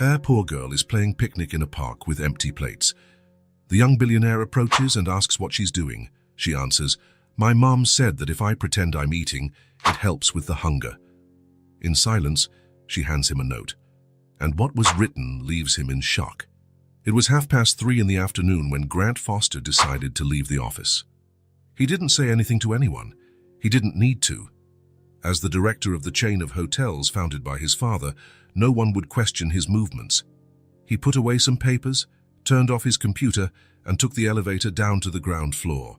Her poor girl is playing picnic in a park with empty plates. The young billionaire approaches and asks what she's doing. She answers, "My mom said that if I pretend I'm eating, it helps with the hunger." In silence, she hands him a note, and what was written leaves him in shock. It was 3:30 in the afternoon when Grant Foster decided to leave the office. He didn't say anything to anyone. He didn't need to. As the director of the chain of hotels founded by his father, no one would question his movements. He put away some papers, turned off his computer, and took the elevator down to the ground floor.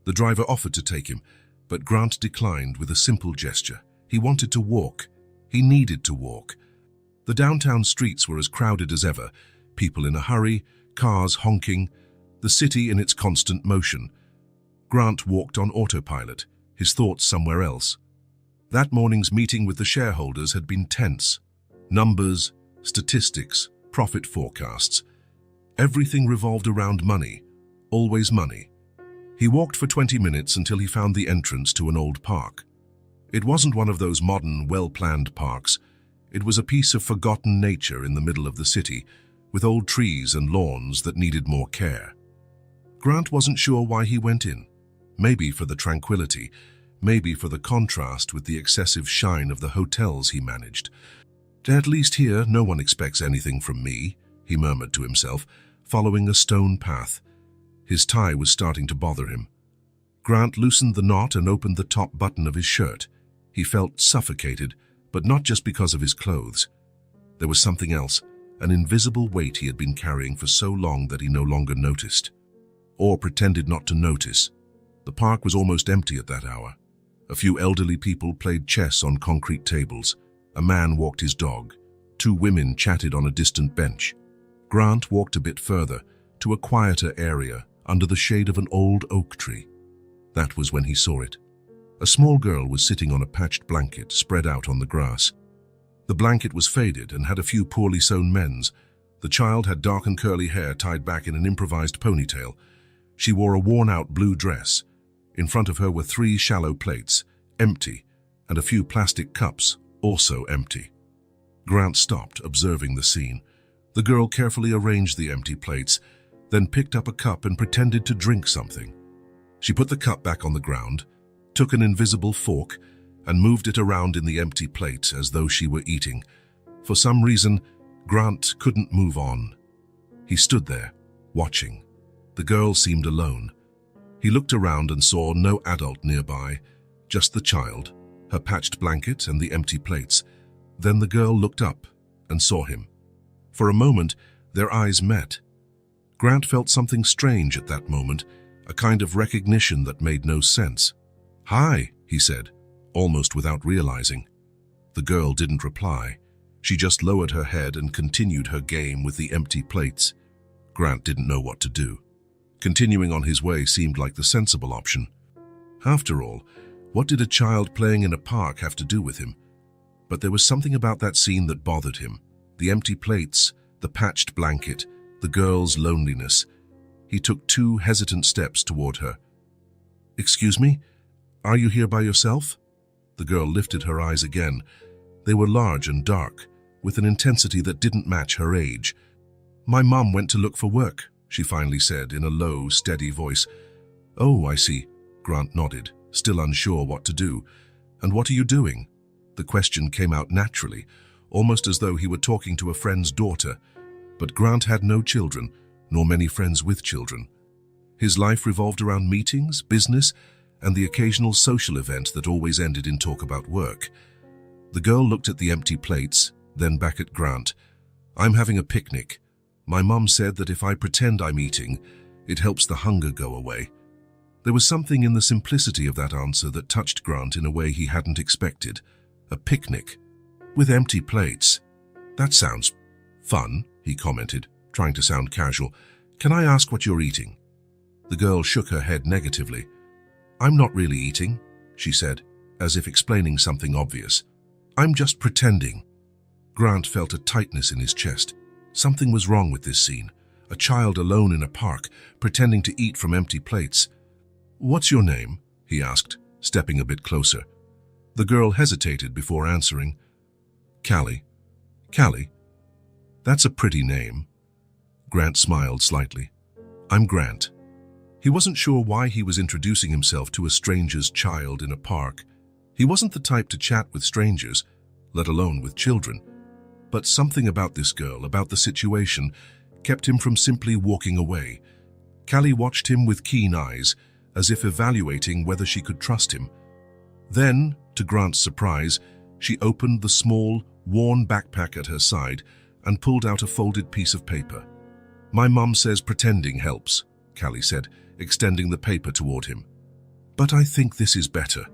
The driver offered to take him, but Grant declined with a simple gesture. He wanted to walk. He needed to walk. The downtown streets were as crowded as ever, people in a hurry, cars honking, the city in its constant motion. Grant walked on autopilot, his thoughts somewhere else. That morning's meeting with the shareholders had been tense. Numbers, statistics, profit forecasts. Everything revolved around money, always money. He walked for 20 minutes until he found the entrance to an old park. It wasn't one of those modern, well-planned parks. It was a piece of forgotten nature in the middle of the city, with old trees and lawns that needed more care. Grant wasn't sure why he went in. Maybe for the tranquility, maybe for the contrast with the excessive shine of the hotels he managed. "At least here, no one expects anything from me," he murmured to himself, following a stone path. His tie was starting to bother him. Grant loosened the knot and opened the top button of his shirt. He felt suffocated, but not just because of his clothes. There was something else, an invisible weight he had been carrying for so long that he no longer noticed. Or pretended not to notice. The park was almost empty at that hour. A few elderly people played chess on concrete tables. A man walked his dog. 2 women chatted on a distant bench. Grant walked a bit further, to a quieter area, under the shade of an old oak tree. That was when he saw it. A small girl was sitting on a patched blanket spread out on the grass. The blanket was faded and had a few poorly sewn mends. The child had dark and curly hair tied back in an improvised ponytail. She wore a worn-out blue dress. In front of her were 3 shallow plates, empty, and a few plastic cups, also empty. Grant stopped, observing the scene. The girl carefully arranged the empty plates, then picked up a cup and pretended to drink something. She put the cup back on the ground, took an invisible fork, and moved it around in the empty plate as though she were eating. For some reason, Grant couldn't move on. He stood there, watching. The girl seemed alone. He looked around and saw no adult nearby, just the child, her patched blanket and the empty plates. Then the girl looked up and saw him. For a moment, their eyes met. Grant felt something strange at that moment, a kind of recognition that made no sense. "Hi," he said, almost without realizing. The girl didn't reply. She just lowered her head and continued her game with the empty plates. Grant didn't know what to do. Continuing on his way seemed like the sensible option. After all, what did a child playing in a park have to do with him? But there was something about that scene that bothered him. The empty plates, the patched blanket, the girl's loneliness. He took 2 hesitant steps toward her. "Excuse me? Are you here by yourself?" The girl lifted her eyes again. They were large and dark, with an intensity that didn't match her age. "My mom went to look for work," she finally said in a low, steady voice. "Oh, I see." Grant nodded, still unsure what to do. "And what are you doing?" The question came out naturally, almost as though he were talking to a friend's daughter. But Grant had no children, nor many friends with children. His life revolved around meetings, business, and the occasional social event that always ended in talk about work. The girl looked at the empty plates, then back at Grant. "I'm having a picnic. My mom said that if I pretend I'm eating, it helps the hunger go away." There was something in the simplicity of that answer that touched Grant in a way he hadn't expected. A picnic, with empty plates. "That sounds fun," he commented, trying to sound casual. "Can I ask what you're eating?" The girl shook her head negatively. "I'm not really eating," she said, as if explaining something obvious. "I'm just pretending." Grant felt a tightness in his chest. Something was wrong with this scene. A child alone in a park, pretending to eat from empty plates. "What's your name?" he asked, stepping a bit closer. The girl hesitated before answering. "Callie." "Callie?" That's a pretty name. Grant smiled slightly. I'm Grant. He wasn't sure why he was introducing himself to a stranger's child in a park. He wasn't the type to chat with strangers, let alone with children. But something about this girl, about the situation, kept him from simply walking away. Callie watched him with keen eyes, as if evaluating whether she could trust him. Then, to Grant's surprise, she opened the small, worn backpack at her side and pulled out a folded piece of paper. My mum says pretending helps, Callie said, extending the paper toward him. But I think this is better.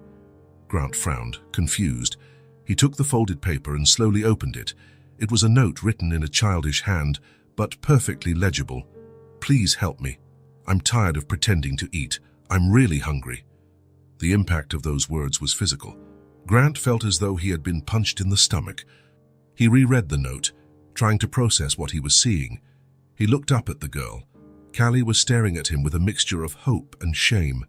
Grant frowned, confused. He took the folded paper and slowly opened it. It was a note written in a childish hand, but perfectly legible. Please help me. I'm tired of pretending to eat. I'm really hungry. The impact of those words was physical. Grant felt as though he had been punched in the stomach. He reread the note, trying to process what he was seeing. He looked up at the girl. Callie was staring at him with a mixture of hope and shame.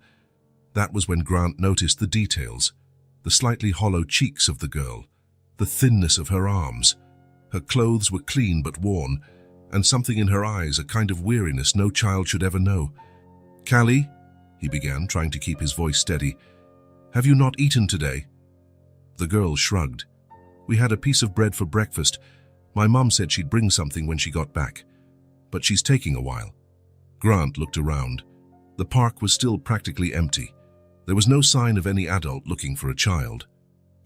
That was when Grant noticed the details, the slightly hollow cheeks of the girl, the thinness of her arms. Her clothes were clean but worn, and something in her eyes, a kind of weariness no child should ever know. Callie, he began, trying to keep his voice steady, have you not eaten today? The girl shrugged. We had a piece of bread for breakfast. My mum said she'd bring something when she got back. But she's taking a while. Grant looked around. The park was still practically empty. There was no sign of any adult looking for a child.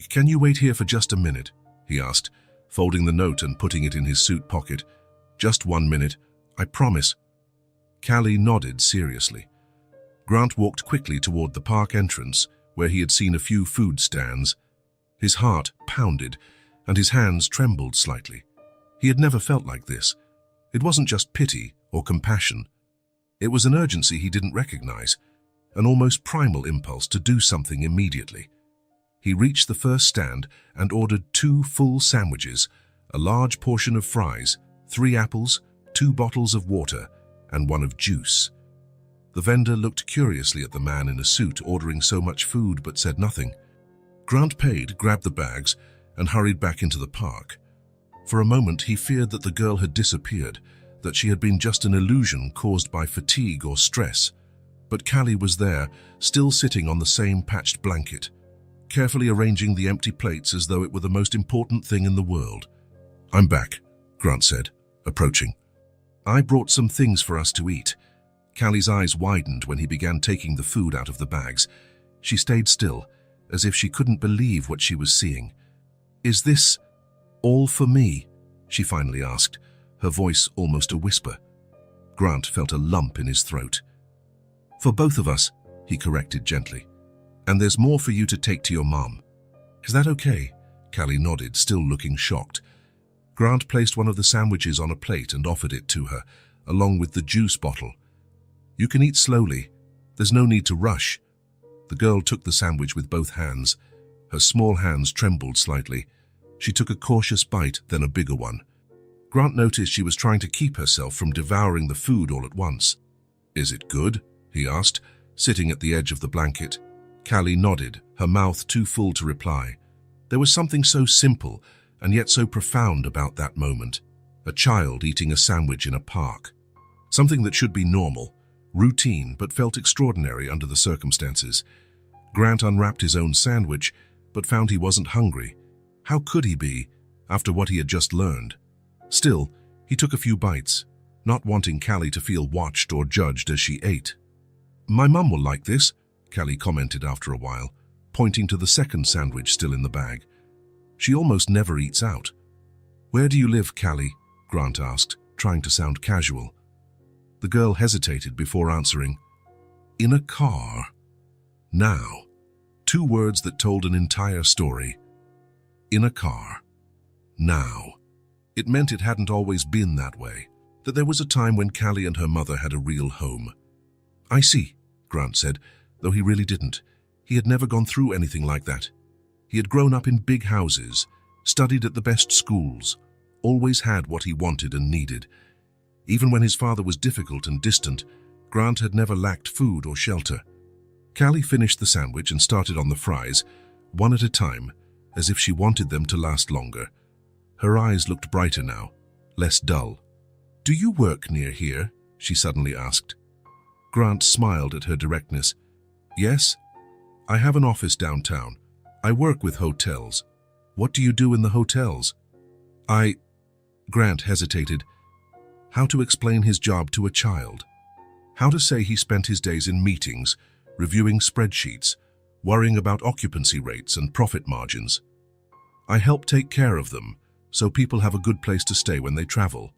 Can you wait here for just a minute? He asked, folding the note and putting it in his suit pocket. Just 1 minute, I promise. Callie nodded seriously. Grant walked quickly toward the park entrance, where he had seen a few food stands. His heart pounded, and his hands trembled slightly. He had never felt like this. It wasn't just pity or compassion. It was an urgency he didn't recognize, an almost primal impulse to do something immediately. He reached the first stand and ordered 2 full sandwiches, a large portion of fries, 3 apples, 2 bottles of water, and 1 of juice. The vendor looked curiously at the man in a suit ordering so much food but said nothing. Grant paid, grabbed the bags, and hurried back into the park. For a moment he feared that the girl had disappeared, that she had been just an illusion caused by fatigue or stress. But Callie was there, still sitting on the same patched blanket, carefully arranging the empty plates as though it were the most important thing in the world. I'm back, Grant said, approaching. I brought some things for us to eat. Callie's eyes widened when he began taking the food out of the bags. She stayed still, as if she couldn't believe what she was seeing. Is this all for me? She finally asked, her voice almost a whisper. Grant felt a lump in his throat. For both of us, he corrected gently. And there's more for you to take to your mom. Is that okay? Callie nodded, still looking shocked. Grant placed one of the sandwiches on a plate and offered it to her, along with the juice bottle. You can eat slowly. There's no need to rush. The girl took the sandwich with both hands. Her small hands trembled slightly. She took a cautious bite, then a bigger one. Grant noticed she was trying to keep herself from devouring the food all at once. Is it good? He asked, sitting at the edge of the blanket. Callie nodded, her mouth too full to reply. There was something so simple and yet so profound about that moment. A child eating a sandwich in a park. Something that should be normal, routine, but felt extraordinary under the circumstances. Grant unwrapped his own sandwich, but found he wasn't hungry. How could he be, after what he had just learned? Still, he took a few bites, not wanting Callie to feel watched or judged as she ate. My mum will like this, Callie commented after a while, pointing to the second sandwich still in the bag. She almost never eats out. Where do you live, Callie? Grant asked, trying to sound casual. The girl hesitated before answering. In a car. Now. 2 words that told an entire story. In a car. Now. It meant it hadn't always been that way, that there was a time when Callie and her mother had a real home. I see, Grant said, though he really didn't. He had never gone through anything like that. He had grown up in big houses, studied at the best schools, always had what he wanted and needed. Even when his father was difficult and distant, Grant had never lacked food or shelter. Callie finished the sandwich and started on the fries, one at a time, as if she wanted them to last longer. Her eyes looked brighter now, less dull. "Do you work near here?" she suddenly asked. Grant smiled at her directness. "Yes, I have an office downtown. I work with hotels. What do you do in the hotels?" Grant hesitated. How to explain his job to a child? How to say he spent his days in meetings, reviewing spreadsheets, worrying about occupancy rates and profit margins? "I help take care of them, so people have a good place to stay when they travel."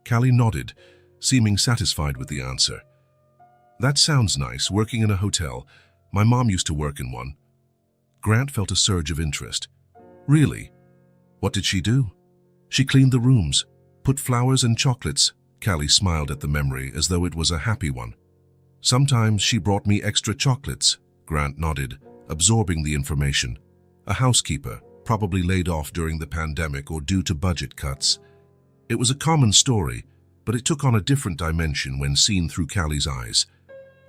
Callie nodded, seeming satisfied with the answer. "That sounds nice, working in a hotel. My mom used to work in one." Grant felt a surge of interest. "Really? What did she do?" "She cleaned the rooms, put flowers and chocolates." Callie smiled at the memory as though it was a happy one. "Sometimes she brought me extra chocolates." Grant nodded, absorbing the information. A housekeeper, probably laid off during the pandemic or due to budget cuts. It was a common story, but it took on a different dimension when seen through Callie's eyes.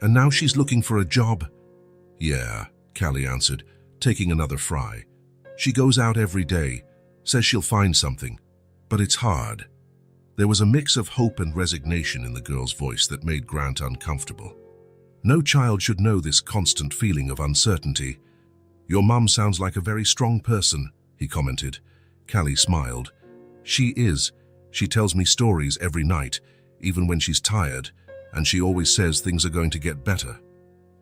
"And now she's looking for a job?" "Yeah," Callie answered, taking another fry. "She goes out every day, says she'll find something, but it's hard." There was a mix of hope and resignation in the girl's voice that made Grant uncomfortable. No child should know this constant feeling of uncertainty. "Your mum sounds like a very strong person," he commented. Callie smiled. "She is. She tells me stories every night, even when she's tired, and she always says things are going to get better."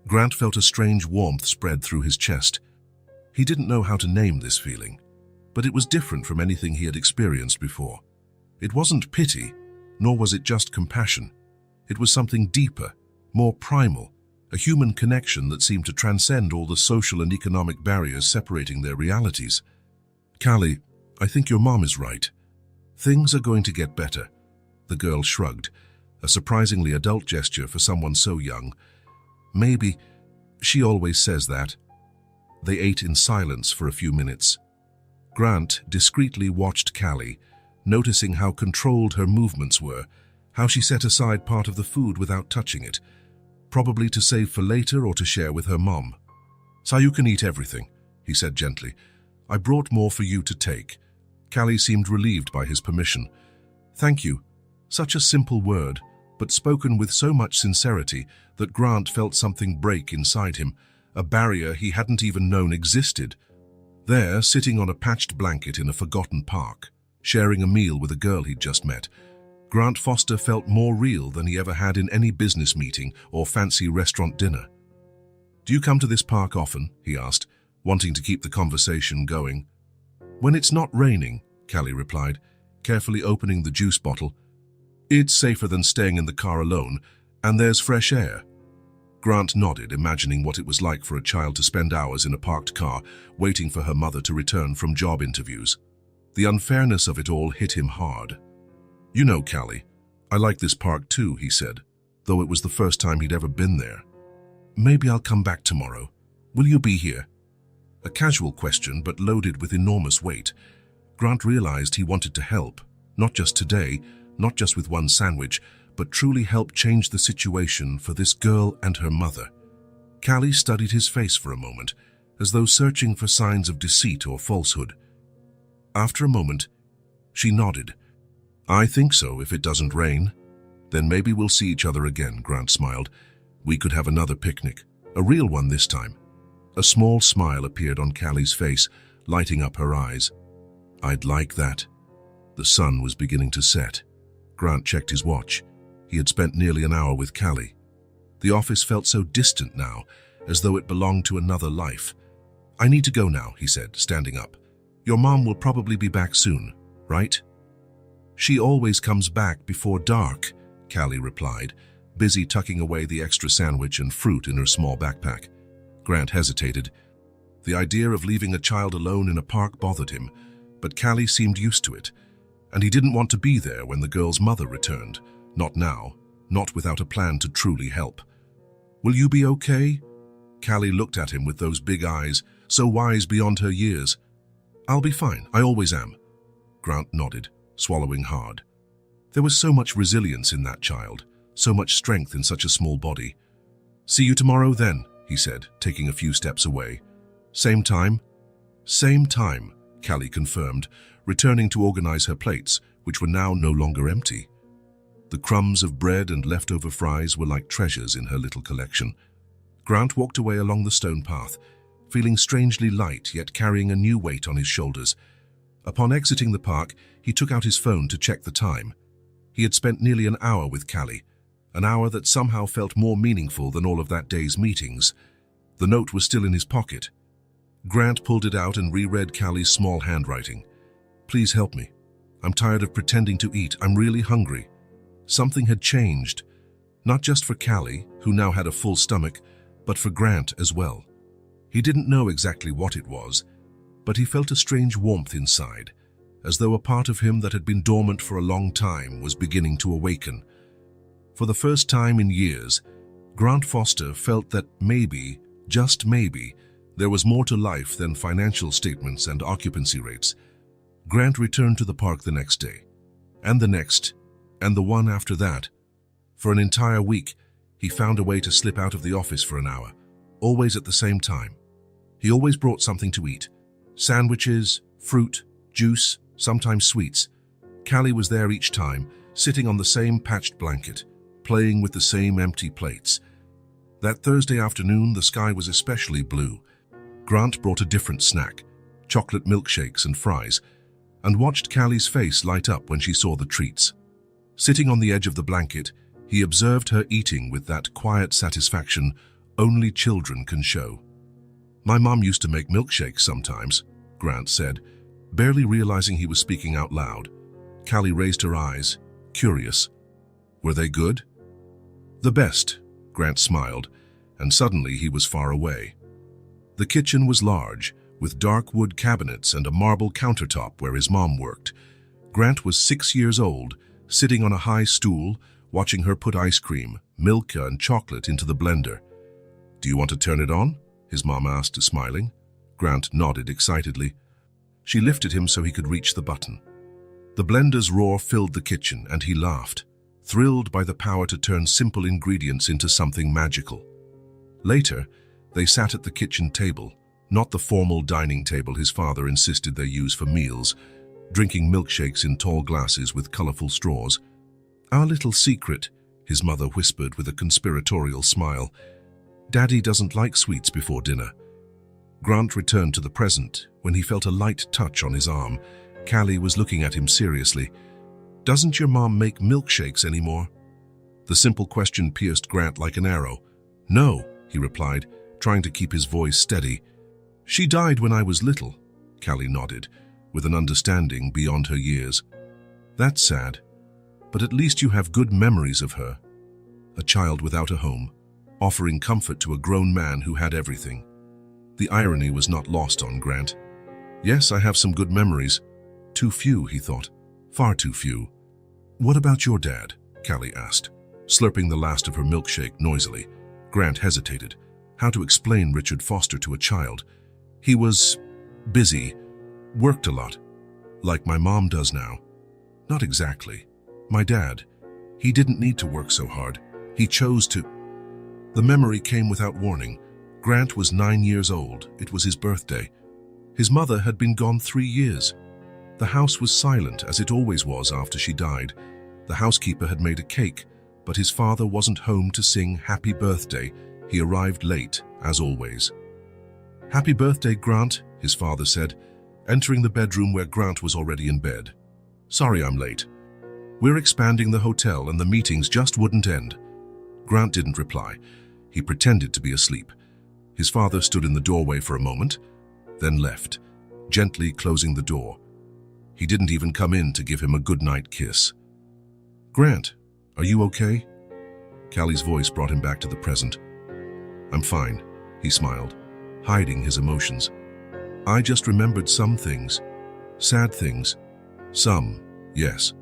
Grant felt a strange warmth spread through his chest. He didn't know how to name this feeling, but it was different from anything he had experienced before. It wasn't pity, nor was it just compassion. It was something deeper, more primal, a human connection that seemed to transcend all the social and economic barriers separating their realities. "Callie, I think your mom is right. Things are going to get better." The girl shrugged, a surprisingly adult gesture for someone so young. "Maybe. She always says that." They ate in silence for a few minutes. Grant discreetly watched Callie, noticing how controlled her movements were, how she set aside part of the food without touching it, probably to save for later or to share with her mom. "So you can eat everything," he said gently. "I brought more for you to take." Callie seemed relieved by his permission. "Thank you." Such a simple word, but spoken with so much sincerity that Grant felt something break inside him, a barrier he hadn't even known existed. There, sitting on a patched blanket in a forgotten park, sharing a meal with a girl he'd just met, Grant Foster felt more real than he ever had in any business meeting or fancy restaurant dinner. "Do you come to this park often?" he asked, wanting to keep the conversation going. "When it's not raining," Callie replied, carefully opening the juice bottle. "It's safer than staying in the car alone, and there's fresh air." Grant nodded, imagining what it was like for a child to spend hours in a parked car, waiting for her mother to return from job interviews. The unfairness of it all hit him hard. "You know, Callie, I like this park too," he said, though it was the first time he'd ever been there. "Maybe I'll come back tomorrow. Will you be here?" A casual question, but loaded with enormous weight. Grant realized he wanted to help, not just today, not just with one sandwich, but truly help change the situation for this girl and her mother. Callie studied his face for a moment, as though searching for signs of deceit or falsehood. After a moment, she nodded. "I think so, if it doesn't rain." "Then maybe we'll see each other again," Grant smiled. "We could have another picnic, a real one this time." A small smile appeared on Callie's face, lighting up her eyes. "I'd like that." The sun was beginning to set. Grant checked his watch. He had spent nearly an hour with Callie. The office felt so distant now, as though it belonged to another life. "I need to go now," he said, standing up. "Your mom will probably be back soon, right?" "She always comes back before dark," Callie replied, busy tucking away the extra sandwich and fruit in her small backpack. Grant hesitated. The idea of leaving a child alone in a park bothered him, but Callie seemed used to it, and he didn't want to be there when the girl's mother returned. Not now, not without a plan to truly help. "Will you be okay?" Callie looked at him with those big eyes, so wise beyond her years. "I'll be fine, I always am." Grant nodded, swallowing hard. There was so much resilience in that child, so much strength in such a small body. "See you tomorrow then," he said, taking a few steps away. "Same time?" "Same time," Callie confirmed, returning to organize her plates, which were now no longer empty. The crumbs of bread and leftover fries were like treasures in her little collection. Grant walked away along the stone path, feeling strangely light yet carrying a new weight on his shoulders. Upon exiting the park, he took out his phone to check the time. He had spent nearly an hour with Callie, an hour that somehow felt more meaningful than all of that day's meetings. The note was still in his pocket. Grant pulled it out and reread Callie's small handwriting. "Please help me. I'm tired of pretending to eat. I'm really hungry." Something had changed, not just for Callie, who now had a full stomach, but for Grant as well. He didn't know exactly what it was, but he felt a strange warmth inside, as though a part of him that had been dormant for a long time was beginning to awaken. For the first time in years, Grant Foster felt that maybe, just maybe, there was more to life than financial statements and occupancy rates. Grant returned to the park the next day, and the next, and the one after that. For an entire week, he found a way to slip out of the office for an hour, always at the same time. He always brought something to eat. Sandwiches, fruit, juice, sometimes sweets. Callie was there each time, sitting on the same patched blanket, playing with the same empty plates. That Thursday afternoon, the sky was especially blue. Grant brought a different snack, chocolate milkshakes and fries, and watched Callie's face light up when she saw the treats. Sitting on the edge of the blanket, he observed her eating with that quiet satisfaction only children can show. "My mom used to make milkshakes sometimes," Grant said, barely realizing he was speaking out loud. Callie raised her eyes, curious. "Were they good?" "The best," Grant smiled, and suddenly he was far away. The kitchen was large, with dark wood cabinets and a marble countertop where his mom worked. Grant was 6 years old, sitting on a high stool, watching her put ice cream, milk, and chocolate into the blender. "Do you want to turn it on?" his mom asked, smiling. Grant nodded excitedly. She lifted him so he could reach the button. The blender's roar filled the kitchen, and he laughed, thrilled by the power to turn simple ingredients into something magical. Later, they sat at the kitchen table, not the formal dining table his father insisted they use for meals, drinking milkshakes in tall glasses with colorful straws. "Our little secret," his mother whispered with a conspiratorial smile. "Daddy doesn't like sweets before dinner." Grant returned to the present when he felt a light touch on his arm. Callie was looking at him seriously. "Doesn't your mom make milkshakes anymore?" The simple question pierced Grant like an arrow. "No," he replied, trying to keep his voice steady. "She died when I was little," Callie nodded, with an understanding beyond her years. "That's sad, but at least you have good memories of her." A child without a home, offering comfort to a grown man who had everything. The irony was not lost on Grant. "Yes, I have some good memories. Too few," he thought. "Far too few." "What about your dad?" Callie asked, slurping the last of her milkshake noisily. Grant hesitated. How to explain Richard Foster to a child? "He was busy, worked a lot, like my mom does now." "Not exactly. My dad, he didn't need to work so hard. He chose to." The memory came without warning. Grant was 9 years old. It was his birthday. His mother had been gone 3 years. The house was silent, as it always was after she died. The housekeeper had made a cake, but his father wasn't home to sing happy birthday. He arrived late, as always. "Happy birthday, Grant," his father said, entering the bedroom where Grant was already in bed. "Sorry I'm late. We're expanding the hotel and the meetings just wouldn't end." Grant didn't reply. He pretended to be asleep. His father stood in the doorway for a moment, then left, gently closing the door. He didn't even come in to give him a goodnight kiss. "Grant, are you okay?" Callie's voice brought him back to the present. "I'm fine," he smiled, hiding his emotions. "I just remembered some things. Sad things. Some, yes."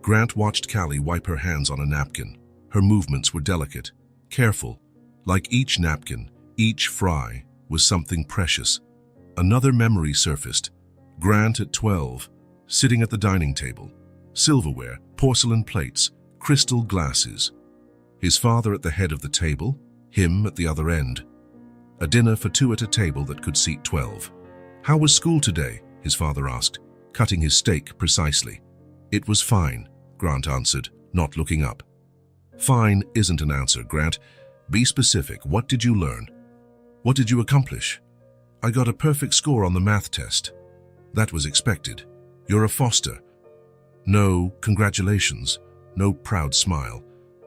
Grant watched Callie wipe her hands on a napkin. Her movements were delicate, careful. Like each napkin, each fry was something precious. Another memory surfaced. Grant at 12, sitting at the dining table. Silverware, porcelain plates, crystal glasses. His father at the head of the table, him at the other end. A dinner for 2 at a table that could seat 12. "How was school today?" his father asked, cutting his steak precisely. It was fine, Grant answered, not looking up. Fine isn't an answer, Grant. Be specific. What did you learn? What did you accomplish? I got a perfect score on the math test. That was expected. You're a Foster. No congratulations, no proud smile.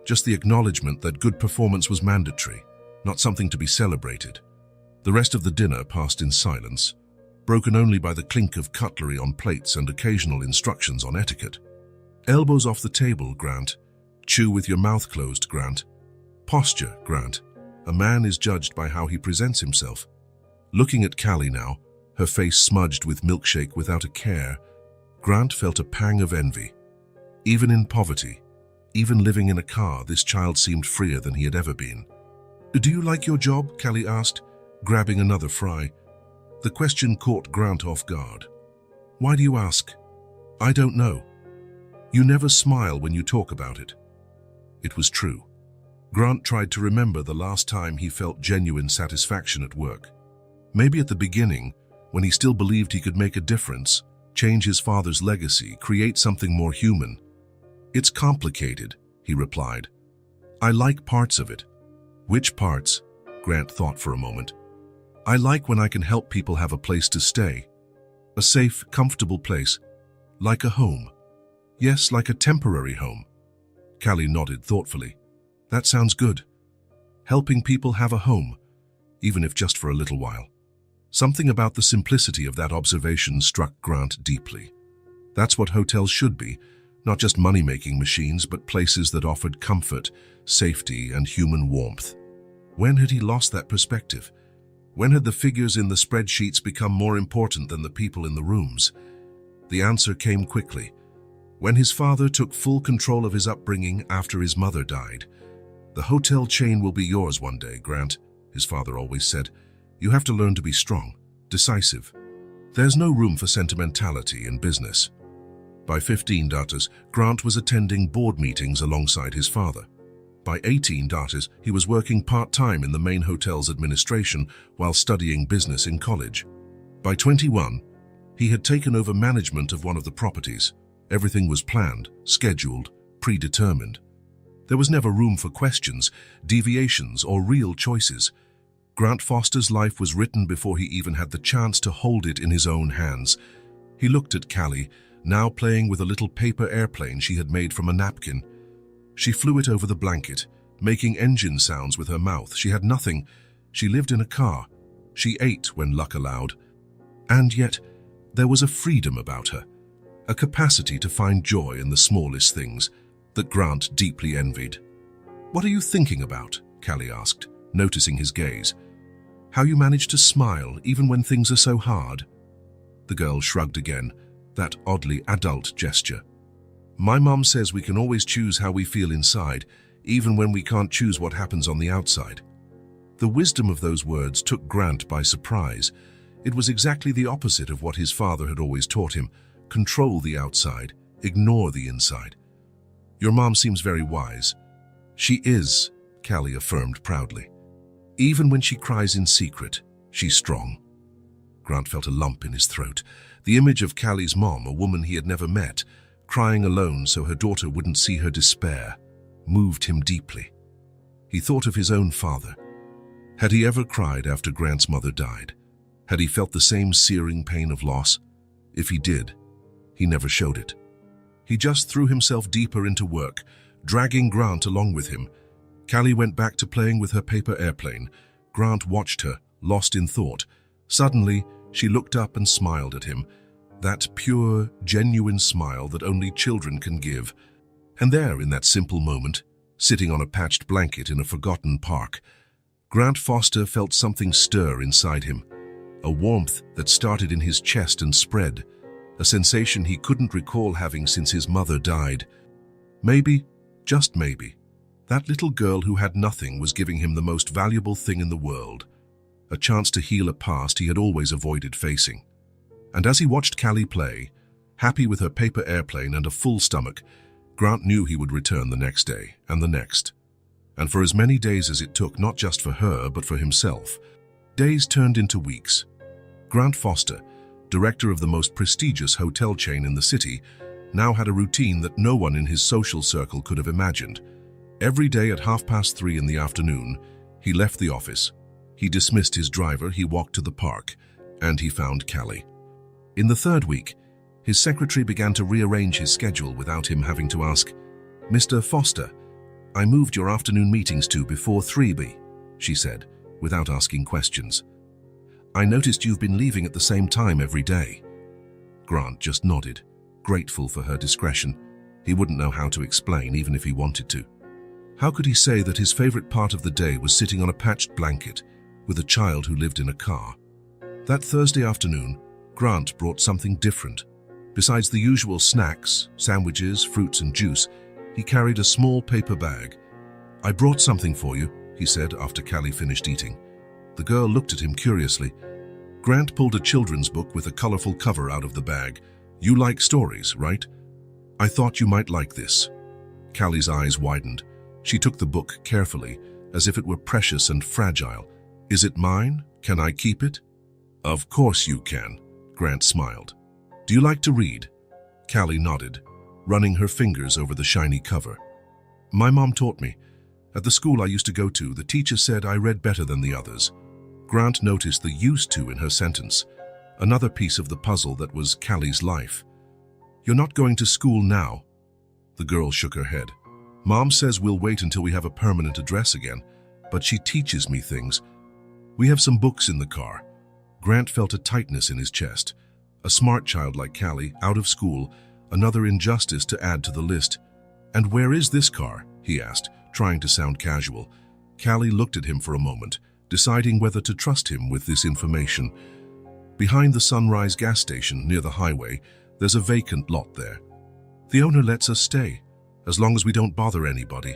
Just the acknowledgement that good performance was mandatory, not something to be celebrated. The rest of the dinner passed in silence, broken only by the clink of cutlery on plates and occasional instructions on etiquette. Elbows off the table, Grant. Chew with your mouth closed, Grant. Posture, Grant. A man is judged by how he presents himself. Looking at Callie now, her face smudged with milkshake without a care, Grant felt a pang of envy. Even in poverty, even living in a car, this child seemed freer than he had ever been. Do you like your job? Callie asked, grabbing another fry. The question caught Grant off guard. Why do you ask? I don't know. You never smile when you talk about it. It was true. Grant tried to remember the last time he felt genuine satisfaction at work. Maybe at the beginning, when he still believed he could make a difference, change his father's legacy, create something more human. It's complicated, he replied. I like parts of it. Which parts? Grant thought for a moment. I like when I can help people have a place to stay. A safe, comfortable place. Like a home. Yes, like a temporary home. Callie nodded thoughtfully. That sounds good. Helping people have a home, even if just for a little while. Something about the simplicity of that observation struck Grant deeply. That's what hotels should be, not just money-making machines, but places that offered comfort, safety, and human warmth. When had he lost that perspective? When had the figures in the spreadsheets become more important than the people in the rooms? The answer came quickly. When his father took full control of his upbringing after his mother died. The hotel chain will be yours one day, Grant, his father always said. You have to learn to be strong, decisive. There's no room for sentimentality in business. By 15, Grant was attending board meetings alongside his father. By 18, he was working part-time in the main hotel's administration while studying business in college. By 21, he had taken over management of one of the properties. Everything was planned, scheduled, predetermined. There was never room for questions, deviations, or real choices. Grant Foster's life was written before he even had the chance to hold it in his own hands. He looked at Callie, now playing with a little paper airplane she had made from a napkin. She flew it over the blanket, making engine sounds with her mouth. She had nothing. She lived in a car. She ate when luck allowed. And yet, there was a freedom about her, a capacity to find joy in the smallest things that Grant deeply envied. What are you thinking about? Callie asked, noticing his gaze. How you manage to smile even when things are so hard? The girl shrugged again, that oddly adult gesture. My mom says we can always choose how we feel inside, even when we can't choose what happens on the outside. The wisdom of those words took Grant by surprise. It was exactly the opposite of what his father had always taught him. Control the outside, ignore the inside. Your mom seems very wise. She is, Callie affirmed proudly. Even when she cries in secret, she's strong. Grant felt a lump in his throat. The image of Callie's mom, a woman he had never met, crying alone so her daughter wouldn't see her despair, moved him deeply. He thought of his own father. Had he ever cried after Grant's mother died? Had he felt the same searing pain of loss? If he did, he never showed it. He just threw himself deeper into work, dragging Grant along with him. Callie went back to playing with her paper airplane. Grant watched her, lost in thought. Suddenly, she looked up and smiled at him, that pure, genuine smile that only children can give. And there, in that simple moment, sitting on a patched blanket in a forgotten park, Grant Foster felt something stir inside him, a warmth that started in his chest and spread, a sensation he couldn't recall having since his mother died. Maybe, just maybe, that little girl who had nothing was giving him the most valuable thing in the world, a chance to heal a past he had always avoided facing. And as he watched Callie play, happy with her paper airplane and a full stomach, Grant knew he would return the next day and the next. And for as many days as it took, not just for her, but for himself, days turned into weeks. Grant Foster, director of the most prestigious hotel chain in the city, now had a routine that no one in his social circle could have imagined. Every day at 3:30 in the afternoon, he left the office. He dismissed his driver, he walked to the park, and he found Callie. In the third week, his secretary began to rearrange his schedule without him having to ask, "Mr. Foster, I moved your afternoon meetings to before 3 p.m," she said, without asking questions. "I noticed you've been leaving at the same time every day." Grant just nodded, grateful for her discretion. He wouldn't know how to explain, even if he wanted to. How could he say that his favorite part of the day was sitting on a patched blanket with a child who lived in a car? That Thursday afternoon, Grant brought something different. Besides the usual snacks, sandwiches, fruits and juice, he carried a small paper bag. "I brought something for you," he said after Callie finished eating. The girl looked at him curiously. Grant pulled a children's book with a colorful cover out of the bag. "You like stories, right? I thought you might like this." Callie's eyes widened. She took the book carefully, as if it were precious and fragile. "Is it mine? Can I keep it?" "Of course you can," Grant smiled. "Do you like to read?" Callie nodded, running her fingers over the shiny cover. "My mom taught me. At the school I used to go to, the teacher said I read better than the others." Grant noticed the "used to" in her sentence, another piece of the puzzle that was Callie's life. "You're not going to school now?" The girl shook her head. "Mom says we'll wait until we have a permanent address again, but she teaches me things. We have some books in the car." Grant felt a tightness in his chest. A smart child like Callie, out of school, another injustice to add to the list. "And where is this car?" he asked, trying to sound casual. Callie looked at him for a moment, deciding whether to trust him with this information. "Behind the Sunrise gas station near the highway, there's a vacant lot there. The owner lets us stay, as long as we don't bother anybody.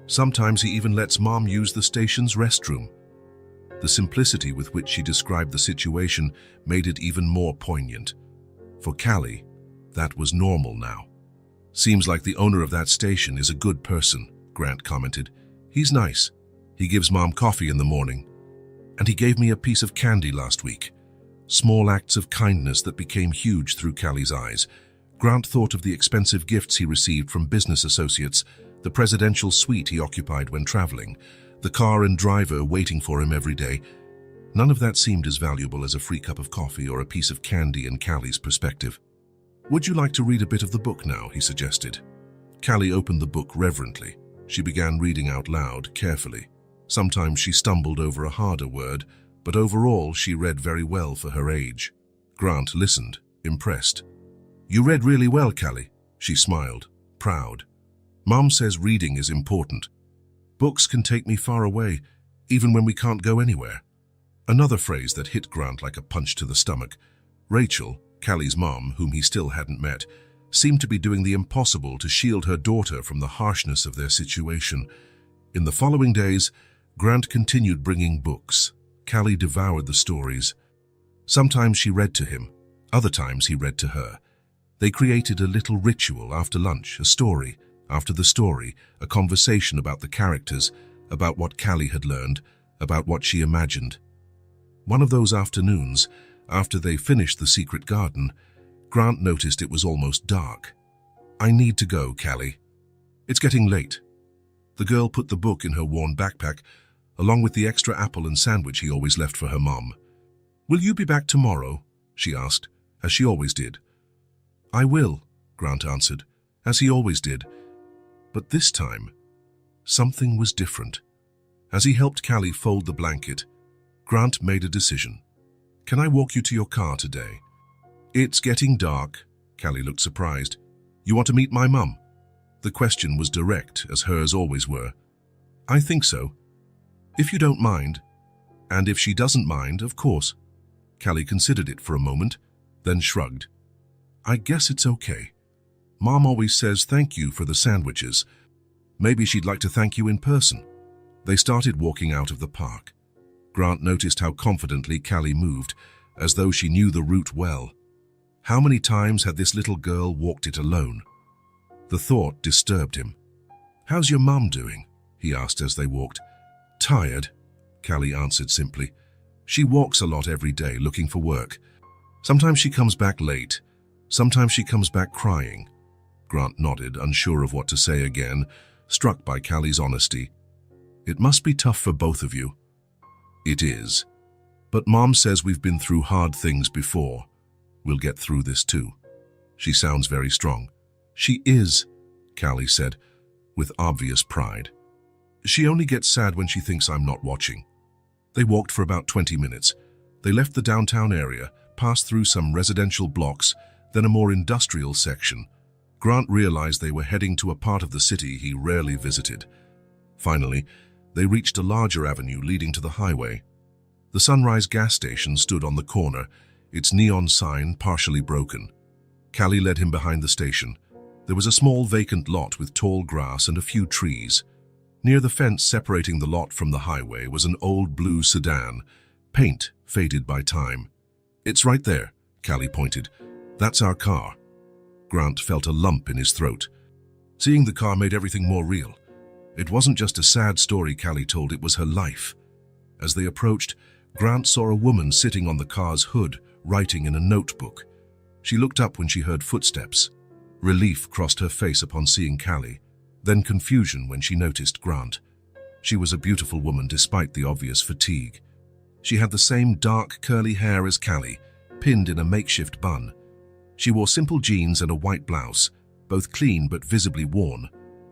Sometimes he even lets Mom use the station's restroom." The simplicity with which she described the situation made it even more poignant. For Callie, that was normal now. "Seems like the owner of that station is a good person," Grant commented. "He's nice. He gives Mom coffee in the morning. And he gave me a piece of candy last week." Small acts of kindness that became huge through Callie's eyes. Grant thought of the expensive gifts he received from business associates, the presidential suite he occupied when traveling, the car and driver waiting for him every day. None of that seemed as valuable as a free cup of coffee or a piece of candy in Callie's perspective. "Would you like to read a bit of the book now?" he suggested. Callie opened the book reverently. She began reading out loud, carefully. Sometimes she stumbled over a harder word, but overall she read very well for her age. Grant listened, impressed. "You read really well, Callie," she smiled, proud. "Mom says reading is important. Books can take me far away, even when we can't go anywhere." Another phrase that hit Grant like a punch to the stomach. Rachel, Callie's mom, whom he still hadn't met, seemed to be doing the impossible to shield her daughter from the harshness of their situation. In the following days, Grant continued bringing books. Callie devoured the stories. Sometimes she read to him, other times he read to her. They created a little ritual after lunch, a story, after the story, a conversation about the characters, about what Callie had learned, about what she imagined. One of those afternoons, after they finished The Secret Garden, Grant noticed it was almost dark. "I need to go, Callie. It's getting late." The girl put the book in her worn backpack, along with the extra apple and sandwich he always left for her mom. "Will you be back tomorrow?" she asked, as she always did. "I will," Grant answered, as he always did. But this time, something was different. As he helped Callie fold the blanket, Grant made a decision. "Can I walk you to your car today?" "It's getting dark." Callie looked surprised. "You want to meet my mum?" The question was direct, as hers always were. "I think so. If you don't mind." "And if she doesn't mind, of course." Callie considered it for a moment, then shrugged. "I guess it's okay. Mom always says thank you for the sandwiches. Maybe she'd like to thank you in person." They started walking out of the park. Grant noticed how confidently Callie moved, as though she knew the route well. How many times had this little girl walked it alone? The thought disturbed him. "How's your mum doing?" he asked as they walked. "Tired," Callie answered simply. "She walks a lot every day looking for work. Sometimes she comes back late. Sometimes she comes back crying. Grant nodded, unsure of what to say again, struck by Callie's honesty. It must be tough for both of you. It is. But Mom says we've been through hard things before. We'll get through this too. She sounds very strong. She is, Callie said, with obvious pride. She only gets sad when she thinks I'm not watching. They walked for about 20 minutes. They left the downtown area, passed through some residential blocks, then a more industrial section. Grant realized they were heading to a part of the city he rarely visited. Finally, they reached a larger avenue leading to the highway. The Sunrise gas station stood on the corner, its neon sign partially broken. Callie led him behind the station. There was a small vacant lot with tall grass and a few trees. Near the fence separating the lot from the highway was an old blue sedan, paint faded by time. It's right there, Callie pointed. That's our car. Grant felt a lump in his throat. Seeing the car made everything more real. It wasn't just a sad story Callie told, it was her life. As they approached, Grant saw a woman sitting on the car's hood, writing in a notebook. She looked up when she heard footsteps. Relief crossed her face upon seeing Callie, then confusion when she noticed Grant. She was a beautiful woman despite the obvious fatigue. She had the same dark curly hair as Callie, pinned in a makeshift bun. She wore simple jeans and a white blouse, both clean but visibly worn.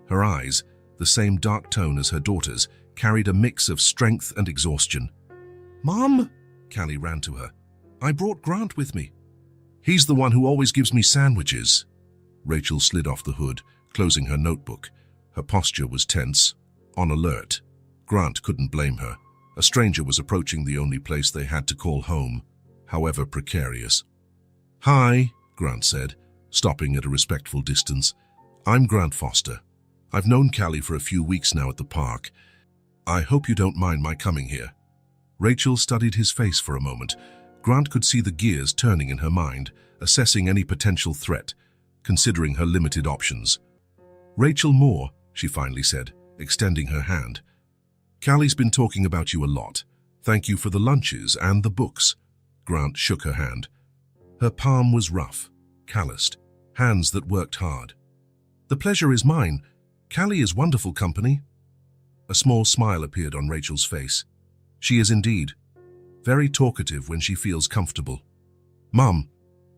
Her eyes, the same dark tone as her daughter's, carried a mix of strength and exhaustion. "Mom!" Callie ran to her. "I brought Grant with me. He's the one who always gives me sandwiches." Rachel slid off the hood, closing her notebook. Her posture was tense, on alert. Grant couldn't blame her. A stranger was approaching the only place they had to call home, however precarious. "Hi," Grant said, stopping at a respectful distance. "I'm Grant Foster. I've known Callie for a few weeks now at the park. I hope you don't mind my coming here." Rachel studied his face for a moment. Grant could see the gears turning in her mind, assessing any potential threat, considering her limited options. "Rachel Moore," she finally said, extending her hand. "Callie's been talking about you a lot. Thank you for the lunches and the books." Grant shook her hand. Her palm was rough, calloused, hands that worked hard. "The pleasure is mine. Callie is wonderful company." A small smile appeared on Rachel's face. She is indeed. Very talkative when she feels comfortable. "Mum,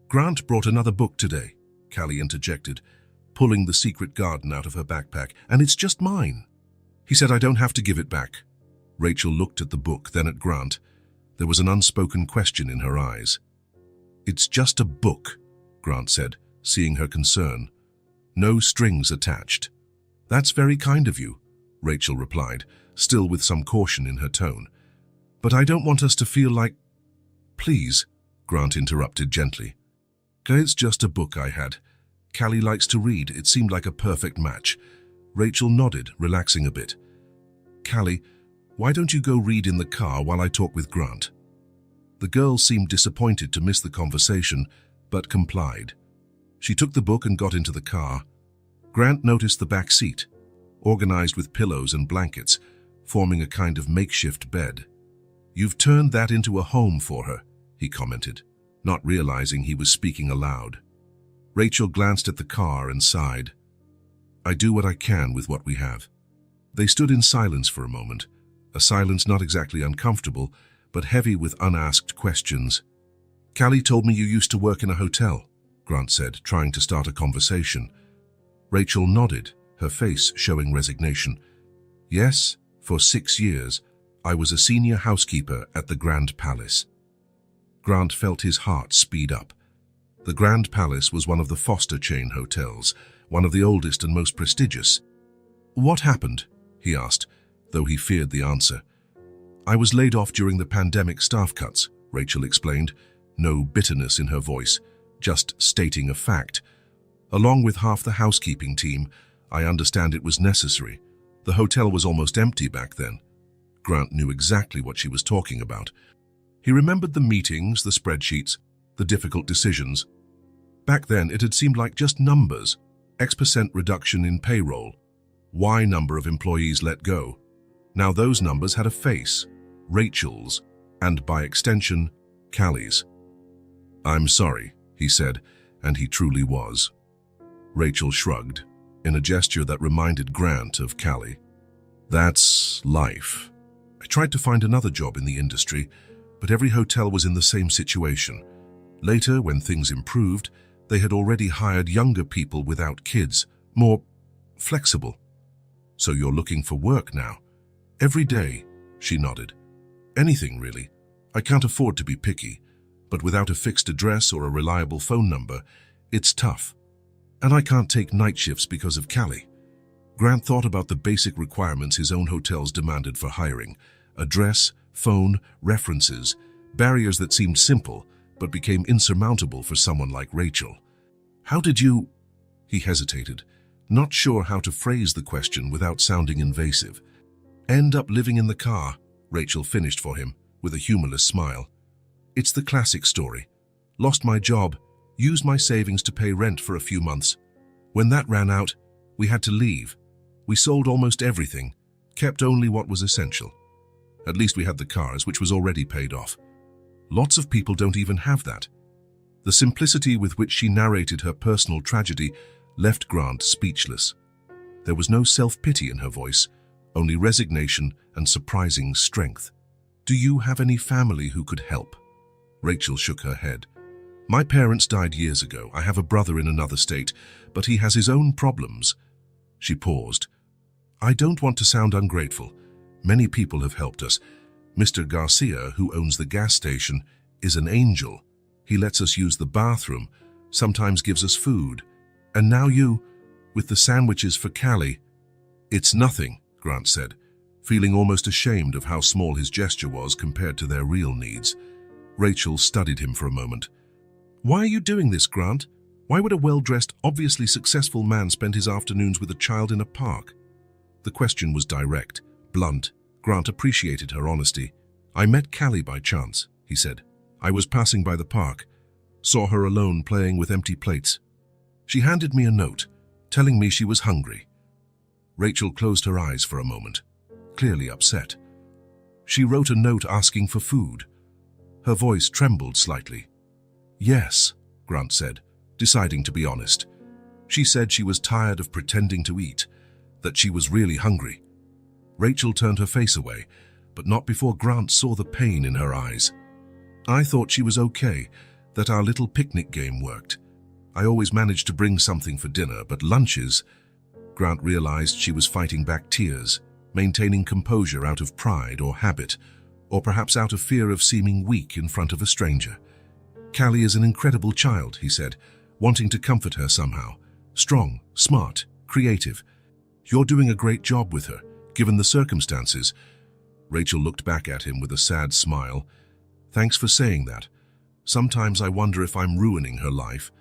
Grant brought another book today," Callie interjected, pulling The Secret Garden out of her backpack, "and it's just mine. He said I don't have to give it back." Rachel looked at the book, then at Grant. There was an unspoken question in her eyes. "It's just a book," Grant said, seeing her concern. "No strings attached." "That's very kind of you," Rachel replied, still with some caution in her tone. "But I don't want us to feel like—" "Please," Grant interrupted gently. "It's just a book I had. Callie likes to read. It seemed like a perfect match." Rachel nodded, relaxing a bit. "Callie, why don't you go read in the car while I talk with Grant?" The girl seemed disappointed to miss the conversation, but complied. She took the book and got into the car. Grant noticed the back seat, organized with pillows and blankets, forming a kind of makeshift bed. "You've turned that into a home for her," he commented, not realizing he was speaking aloud. Rachel glanced at the car and sighed. "I do what I can with what we have." They stood in silence for a moment, a silence not exactly uncomfortable, but heavy with unasked questions. "Callie told me you used to work in a hotel," Grant said, trying to start a conversation. Rachel nodded, her face showing resignation. "Yes, for 6 years, I was a senior housekeeper at the Grand Palace." Grant felt his heart speed up. The Grand Palace was one of the Foster chain hotels, one of the oldest and most prestigious. "What happened?" he asked, though he feared the answer. "I was laid off during the pandemic staff cuts," Rachel explained, no bitterness in her voice, just stating a fact. "Along with half the housekeeping team, I understand it was necessary. The hotel was almost empty back then." Grant knew exactly what she was talking about. He remembered the meetings, the spreadsheets, the difficult decisions. Back then, it had seemed like just numbers. X% reduction in payroll, Y number of employees let go. Now those numbers had a face, Rachel's, and by extension, Callie's. "I'm sorry," he said, and he truly was. Rachel shrugged, in a gesture that reminded Grant of Callie. That's life. I tried to find another job in the industry, but every hotel was in the same situation. Later, when things improved, they had already hired younger people without kids, more flexible. So you're looking for work now? Every day, she nodded. Anything, really. I can't afford to be picky, but without a fixed address or a reliable phone number, it's tough. And I can't take night shifts because of Callie. Grant thought about the basic requirements his own hotels demanded for hiring: address, phone, references, barriers that seemed simple but became insurmountable for someone like Rachel. How did you... He hesitated, not sure how to phrase the question without sounding invasive. End up living in the car, Rachel finished for him, with a humorless smile. It's the classic story. Lost my job, used my savings to pay rent for a few months. When that ran out, we had to leave. We sold almost everything, kept only what was essential. At least we had the cars, which was already paid off. Lots of people don't even have that. The simplicity with which she narrated her personal tragedy left Grant speechless. There was no self-pity in her voice, only resignation and surprising strength. Do you have any family who could help? Rachel shook her head. My parents died years ago. I have a brother in another state, but he has his own problems. She paused. I don't want to sound ungrateful. Many people have helped us. Mr. Garcia, who owns the gas station, is an angel. He lets us use the bathroom, sometimes gives us food. And now you, with the sandwiches for Callie. It's nothing, Grant said, feeling almost ashamed of how small his gesture was compared to their real needs. Rachel studied him for a moment. Why are you doing this, Grant? Why would a well-dressed, obviously successful man spend his afternoons with a child in a park? The question was direct, blunt. Grant appreciated her honesty. I met Callie by chance, he said. I was passing by the park, saw her alone playing with empty plates. She handed me a note, telling me she was hungry. Rachel closed her eyes for a moment, clearly upset. She wrote a note asking for food. Her voice trembled slightly. Yes, Grant said, deciding to be honest. She said she was tired of pretending to eat, that she was really hungry. Rachel turned her face away, but not before Grant saw the pain in her eyes. I thought she was okay, that our little picnic game worked. I always managed to bring something for dinner, but lunches... Grant realized she was fighting back tears, maintaining composure out of pride or habit, or perhaps out of fear of seeming weak in front of a stranger. Callie is an incredible child, he said, wanting to comfort her somehow. Strong, smart, creative. You're doing a great job with her, given the circumstances. Rachel looked back at him with a sad smile. Thanks for saying that. Sometimes I wonder if I'm ruining her life.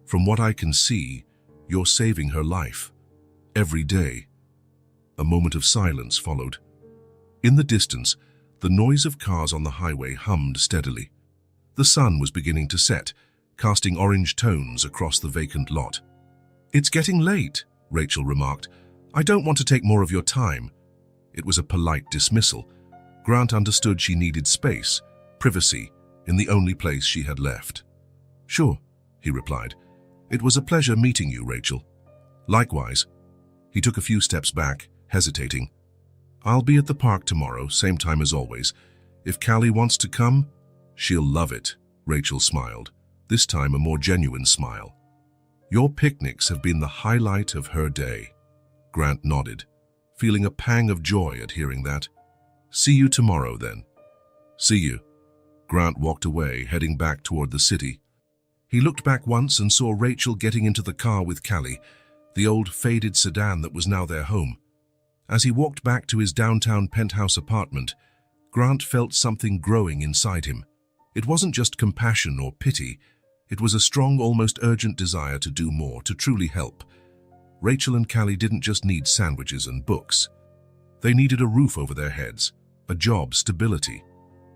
From what I can see, you're saving her life. Every day. A moment of silence followed. In the distance, the noise of cars on the highway hummed steadily. The sun was beginning to set, casting orange tones across the vacant lot. It's getting late, Rachel remarked. I don't want to take more of your time. It was a polite dismissal. Grant understood she needed space, privacy, in the only place she had left. Sure, he replied. It was a pleasure meeting you, Rachel. Likewise. He took a few steps back, hesitating. I'll be at the park tomorrow, same time as always. If Callie wants to come, she'll love it, Rachel smiled, this time a more genuine smile. Your picnics have been the highlight of her day. Grant nodded, feeling a pang of joy at hearing that. See you tomorrow, then. See you. Grant walked away, heading back toward the city. He looked back once and saw Rachel getting into the car with Callie, the old faded sedan that was now their home. As he walked back to his downtown penthouse apartment, Grant felt something growing inside him. It wasn't just compassion or pity. It was a strong, almost urgent desire to do more, to truly help. Rachel and Callie didn't just need sandwiches and books. They needed a roof over their heads, a job, stability.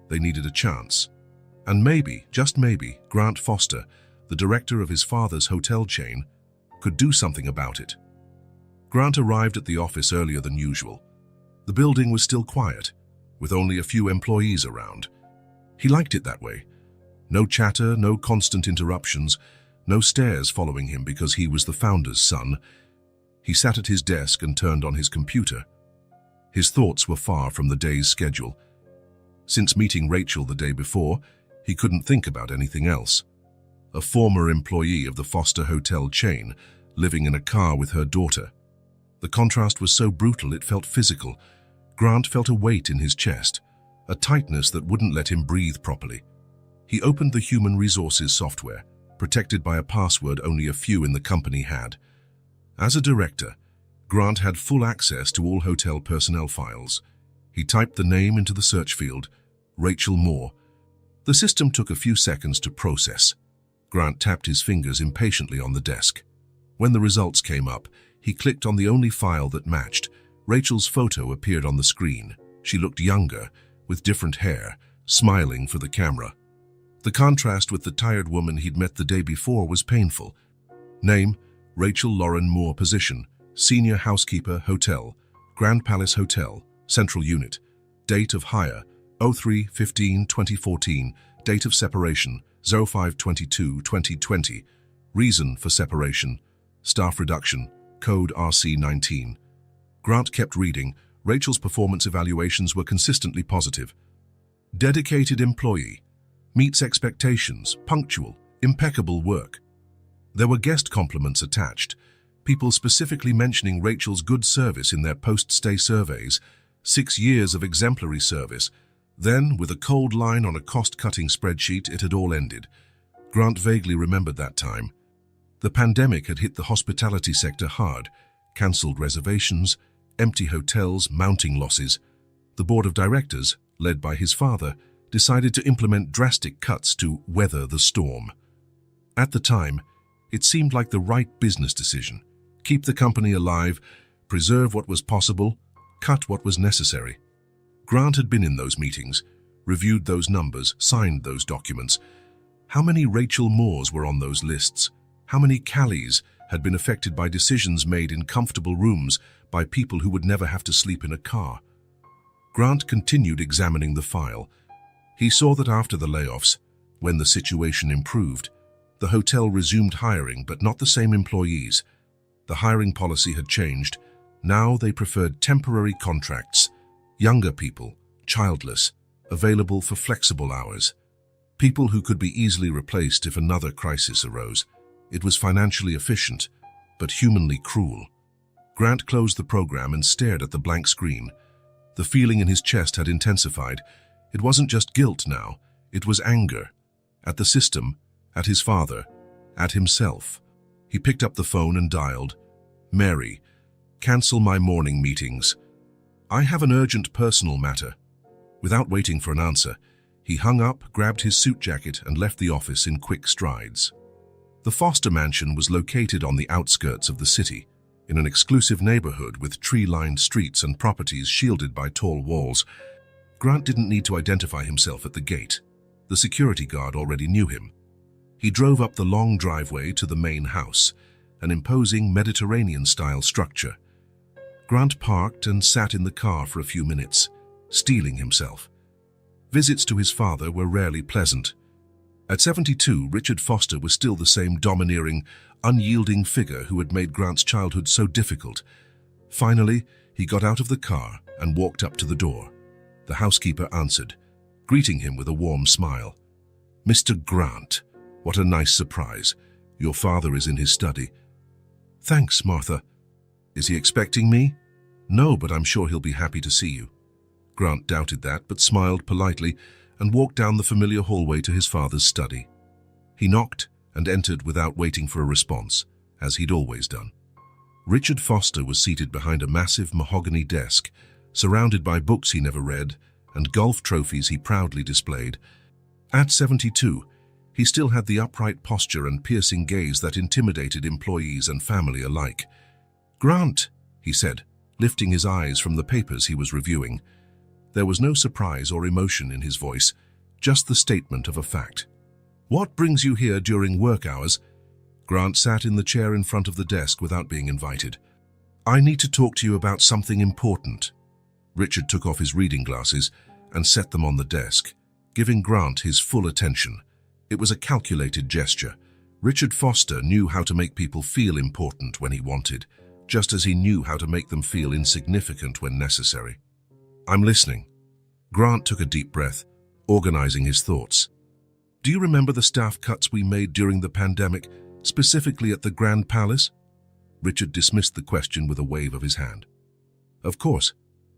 They needed a chance. And maybe, just maybe, Grant Foster, the director of his father's hotel chain, could do something about it. Grant arrived at the office earlier than usual. The building was still quiet, with only a few employees around. He liked it that way. No chatter, no constant interruptions, No stairs following him because he was the founder's son. He sat at his desk and turned on his computer. His thoughts were far from the day's schedule. Since meeting Rachel the day before, he couldn't think about anything else. A former employee of the Foster hotel chain, living in a car with her daughter. The contrast was so brutal it felt physical. Grant felt a weight in his chest, a tightness that wouldn't let him breathe properly. He opened the human resources software, protected by a password only a few in the company had. As a director, Grant had full access to all hotel personnel files. He typed the name into the search field, Rachel Moore. The system took a few seconds to process. Grant tapped his fingers impatiently on the desk. When the results came up, he clicked on the only file that matched. Rachel's photo appeared on the screen. She looked younger, with different hair, smiling for the camera. The contrast with the tired woman he'd met the day before was painful. Name, Rachel Lauren Moore. Position, Senior Housekeeper, Hotel, Grand Palace Hotel, Central Unit. Date of hire, 03/15/2014. Date of separation, 05/22/2020. Reason for separation, staff reduction, code RC19. Grant kept reading. Rachel's performance evaluations were consistently positive. Dedicated employee, meets expectations, punctual, impeccable work. There were guest compliments attached, people specifically mentioning Rachel's good service in their post-stay surveys, 6 years of exemplary service. Then, with a cold line on a cost-cutting spreadsheet, it had all ended. Grant vaguely remembered that time. The pandemic had hit the hospitality sector hard, cancelled reservations, empty hotels, mounting losses. The board of directors, led by his father, decided to implement drastic cuts to weather the storm. At the time, it seemed like the right business decision. Keep the company alive, preserve what was possible, cut what was necessary. Grant had been in those meetings, reviewed those numbers, signed those documents. How many Rachel Moores were on those lists? How many Callies had been affected by decisions made in comfortable rooms by people who would never have to sleep in a car? Grant continued examining the file. He saw that after the layoffs, when the situation improved, the hotel resumed hiring, but not the same employees. The hiring policy had changed. Now they preferred temporary contracts, younger people, childless, available for flexible hours, people who could be easily replaced if another crisis arose. It was financially efficient, but humanly cruel. Grant closed the program and stared at the blank screen. The feeling in his chest had intensified. It wasn't just guilt now, it was anger. At the system, at his father, at himself. He picked up the phone and dialed. Mary, cancel my morning meetings. I have an urgent personal matter. Without waiting for an answer, he hung up, grabbed his suit jacket and left the office in quick strides. The Foster mansion was located on the outskirts of the city, in an exclusive neighborhood with tree-lined streets and properties shielded by tall walls. Grant didn't need to identify himself at the gate. The security guard already knew him. He drove up the long driveway to the main house, an imposing Mediterranean-style structure. Grant parked and sat in the car for a few minutes, steeling himself. Visits to his father were rarely pleasant. At 72, Richard Foster was still the same domineering, unyielding figure who had made Grant's childhood so difficult. Finally, he got out of the car and walked up to the door. The housekeeper answered, greeting him with a warm smile. Mr. Grant, what a nice surprise. Your father is in his study. Thanks, Martha. Is he expecting me? No, but I'm sure he'll be happy to see you. Grant doubted that, but smiled politely and walked down the familiar hallway to his father's study. He knocked and entered without waiting for a response, as he'd always done. Richard Foster was seated behind a massive mahogany desk, surrounded by books he never read and golf trophies he proudly displayed. At 72, he still had the upright posture and piercing gaze that intimidated employees and family alike. Grant, he said, lifting his eyes from the papers he was reviewing. There was no surprise or emotion in his voice, just the statement of a fact. What brings you here during work hours? Grant sat in the chair in front of the desk without being invited. I need to talk to you about something important. Richard took off his reading glasses and set them on the desk, giving Grant his full attention. It was a calculated gesture, Richard Foster knew how to make people feel important when he wanted, just as he knew how to make them feel insignificant when necessary. "I'm listening." Grant took a deep breath, organizing his thoughts. "Do you remember the staff cuts we made during the pandemic, specifically at the Grand Palace?" Richard dismissed the question with a wave of his hand. "Of course,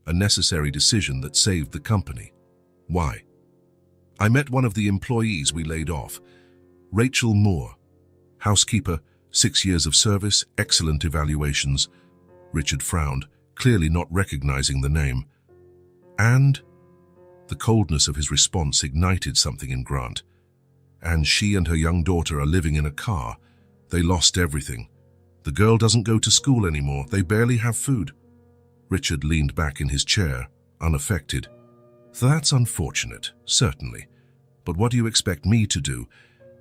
a necessary decision that saved the company." "Why?" "I met one of the employees we laid off, Rachel Moore. Housekeeper, 6 years of service, excellent evaluations." Richard frowned, clearly not recognizing the name. "And?" The coldness of his response ignited something in Grant. "And she and her young daughter are living in a car. They lost everything. The girl doesn't go to school anymore. They barely have food." Richard leaned back in his chair, unaffected. "That's unfortunate, certainly. But what do you expect me to do?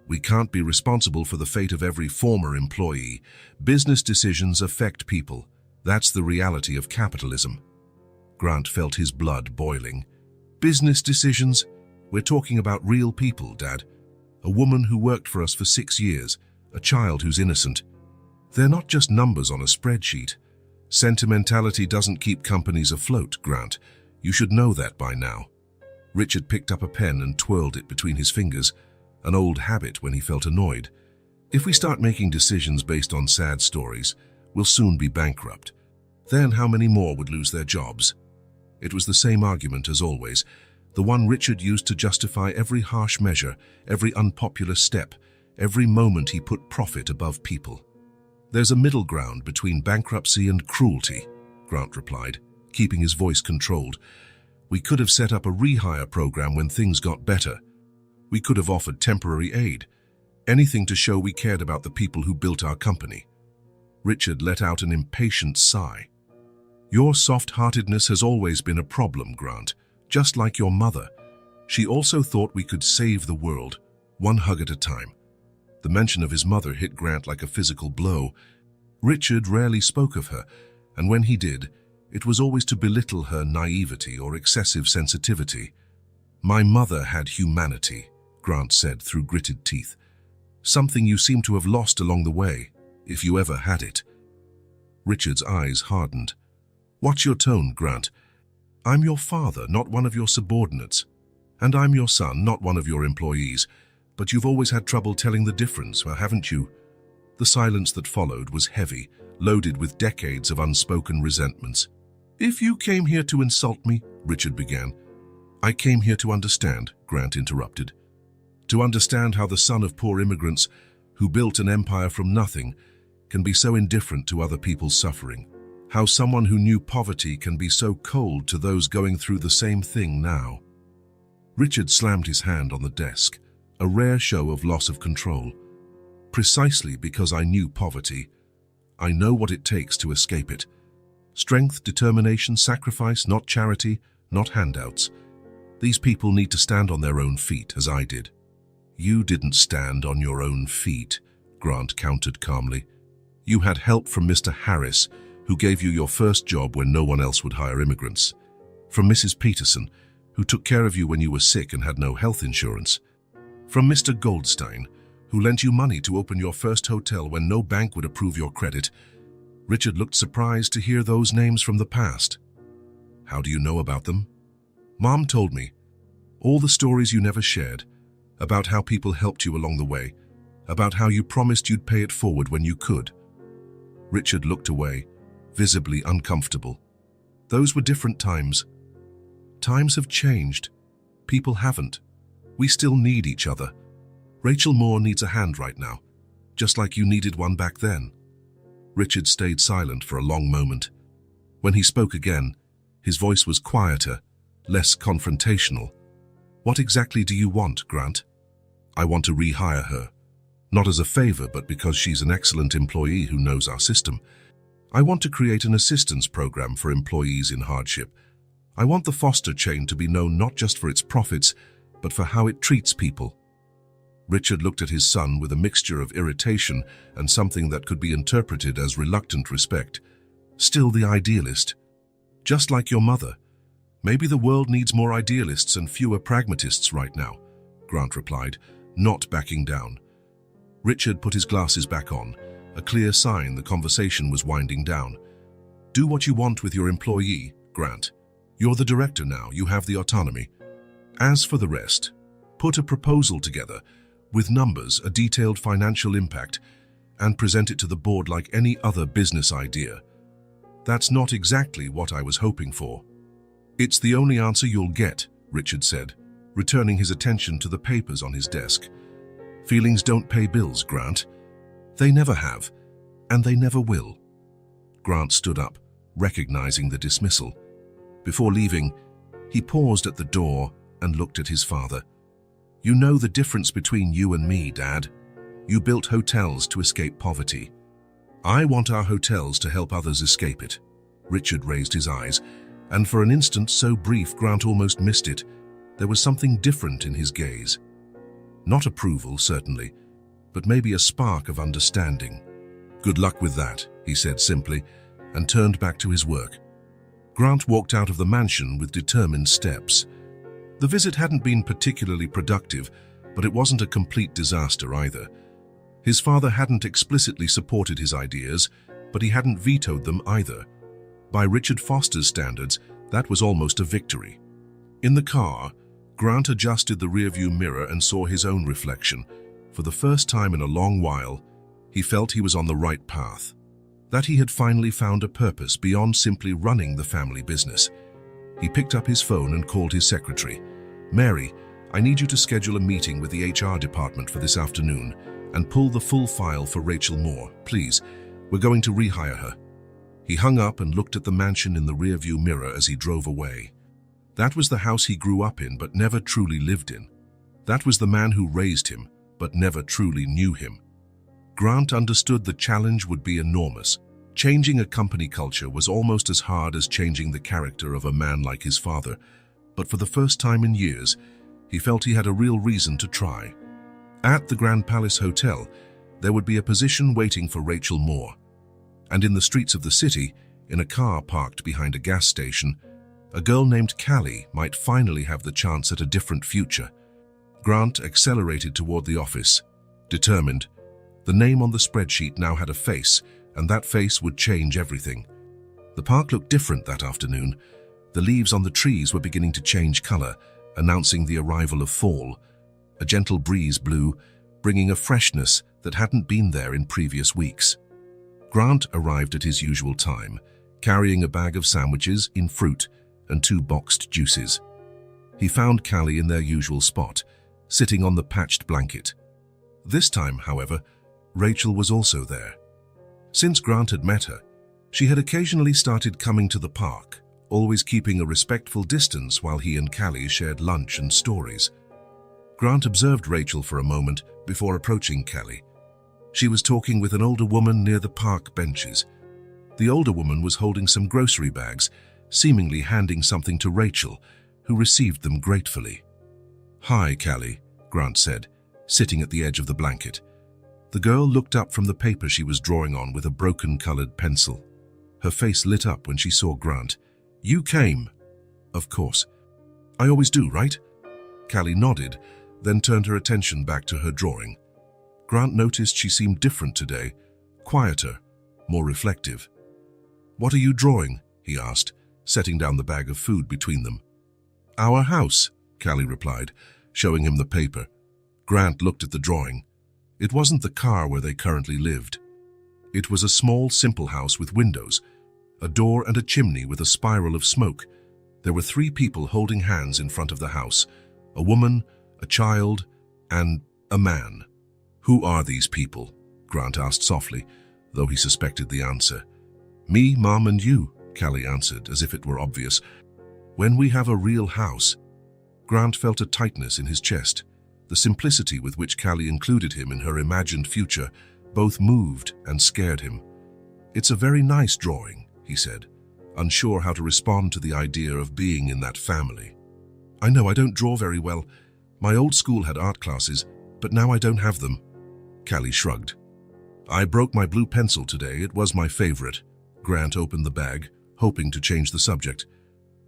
We can't be responsible for the fate of every former employee. Business decisions affect people. That's the reality of capitalism." Grant felt his blood boiling. "Business decisions? We're talking about real people, Dad. A woman who worked for us for 6 years, a child who's innocent. They're not just numbers on a spreadsheet. Sentimentality doesn't keep companies afloat, Grant. You should know that by now." Richard picked up a pen and twirled it between his fingers, an old habit when he felt annoyed. "If we start making decisions based on sad stories, we'll soon be bankrupt. Then how many more would lose their jobs?" It was the same argument as always, the one Richard used to justify every harsh measure, every unpopular step, every moment he put profit above people. "There's a middle ground between bankruptcy and cruelty," Grant replied, keeping his voice controlled. "We could have set up a rehire program when things got better. We could have offered temporary aid, anything to show we cared about the people who built our company." Richard let out an impatient sigh. "Your soft-heartedness has always been a problem, Grant, just like your mother. She also thought we could save the world, one hug at a time." The mention of his mother hit Grant like a physical blow. Richard rarely spoke of her, and when he did, it was always to belittle her naivety or excessive sensitivity. "My mother had humanity," Grant said through gritted teeth. "Something you seem to have lost along the way, if you ever had it." Richard's eyes hardened. "Watch your tone, Grant. I'm your father, not one of your subordinates. And I'm your son, not one of your employees. But you've always had trouble telling the difference, haven't you?" The silence that followed was heavy, loaded with decades of unspoken resentments. "If you came here to insult me," Richard began. "I came here to understand," Grant interrupted. "To understand how the son of poor immigrants, who built an empire from nothing, can be so indifferent to other people's suffering. How someone who knew poverty can be so cold to those going through the same thing now." Richard slammed his hand on the desk, a rare show of loss of control. "Precisely because I knew poverty. I know what it takes to escape it. Strength, determination, sacrifice, not charity, not handouts. These people need to stand on their own feet, as I did." "You didn't stand on your own feet," Grant countered calmly. "You had help from Mr. Harris, who gave you your first job when no one else would hire immigrants. From Mrs. Peterson, who took care of you when you were sick and had no health insurance. From Mr. Goldstein, who lent you money to open your first hotel when no bank would approve your credit." Richard looked surprised to hear those names from the past. "How do you know about them?" "Mom told me. All the stories you never shared, about how people helped you along the way, about how you promised you'd pay it forward when you could." Richard looked away, visibly uncomfortable. "Those were different times. Times have changed. People haven't. We still need each other. Rachel Moore needs a hand right now, just like you needed one back then." Richard stayed silent for a long moment. When he spoke again, his voice was quieter, less confrontational. "What exactly do you want, Grant?" "I want to rehire her. Not as a favor, but because she's an excellent employee who knows our system. I want to create an assistance program for employees in hardship. I want the Foster chain to be known not just for its profits, but for how it treats people." Richard looked at his son with a mixture of irritation and something that could be interpreted as reluctant respect. "Still the idealist. Just like your mother. Maybe the world needs more idealists and fewer pragmatists right now," Grant replied, not backing down. Richard put his glasses back on, a clear sign the conversation was winding down. Do what you want with your employee, Grant. You're the director now, you have the autonomy. As for the rest, put a proposal together, with numbers, a detailed financial impact, and present it to the board like any other business idea. That's not exactly what I was hoping for. It's the only answer you'll get, Richard said, returning his attention to the papers on his desk. Feelings don't pay bills, Grant. They never have, and they never will. Grant stood up, recognizing the dismissal. Before leaving, he paused at the door and looked at his father. You know the difference between you and me, Dad. You built hotels to escape poverty. I want our hotels to help others escape it. Richard raised his eyes, and for an instant so brief Grant almost missed it. There was something different in his gaze. Not approval, certainly, but maybe a spark of understanding. Good luck with that, he said simply, and turned back to his work. Grant walked out of the mansion with determined steps. The visit hadn't been particularly productive, but it wasn't a complete disaster either. His father hadn't explicitly supported his ideas, but he hadn't vetoed them either. By Richard Foster's standards, that was almost a victory. In the car, Grant adjusted the rearview mirror and saw his own reflection. For the first time in a long while, he felt he was on the right path. That he had finally found a purpose beyond simply running the family business. He picked up his phone and called his secretary. Mary, I need you to schedule a meeting with the HR department for this afternoon and pull the full file for Rachel Moore, please. We're going to rehire her. He hung up and looked at the mansion in the rearview mirror as he drove away. That was the house he grew up in but never truly lived in. That was the man who raised him but never truly knew him. Grant understood the challenge would be enormous. Changing a company culture was almost as hard as changing the character of a man like his father, but for the first time in years, he felt he had a real reason to try. At the Grand Palace Hotel, there would be a position waiting for Rachel Moore. And in the streets of the city, in a car parked behind a gas station, a girl named Callie might finally have the chance at a different future. Grant accelerated toward the office, determined. The name on the spreadsheet now had a face, and that face would change everything. The park looked different that afternoon. The leaves on the trees were beginning to change color, announcing the arrival of fall. A gentle breeze blew, bringing a freshness that hadn't been there in previous weeks. Grant arrived at his usual time, carrying a bag of sandwiches in fruit and 2 boxed juices. He found Callie in their usual spot, sitting on the patched blanket. This time, however, Rachel was also there. Since Grant had met her, she had occasionally started coming to the park, always keeping a respectful distance while he and Callie shared lunch and stories. Grant observed Rachel for a moment before approaching Callie. She was talking with an older woman near the park benches. The older woman was holding some grocery bags, seemingly handing something to Rachel, who received them gratefully. "Hi, Callie," Grant said, sitting at the edge of the blanket. The girl looked up from the paper she was drawing on with a broken-colored pencil. Her face lit up when she saw Grant. "You came." "Of course. I always do, right?" Callie nodded, then turned her attention back to her drawing. Grant noticed she seemed different today, quieter, more reflective. "What are you drawing?" he asked, setting down the bag of food between them. "Our house," Callie replied, showing him the paper. Grant looked at the drawing. It wasn't the car where they currently lived. It was a small, simple house with windows, a door and a chimney with a spiral of smoke. There were 3 people holding hands in front of the house, a woman, a child, and a man. "Who are these people?" Grant asked softly, though he suspected the answer. "Me, Mom, and you," Callie answered, as if it were obvious. "When we have a real house." Grant felt a tightness in his chest. The simplicity with which Callie included him in her imagined future both moved and scared him. "It's a very nice drawing," he said, unsure how to respond to the idea of being in that family. "I know I don't draw very well. My old school had art classes, but now I don't have them." Callie shrugged. "I broke my blue pencil today. It was my favorite." Grant opened the bag, hoping to change the subject.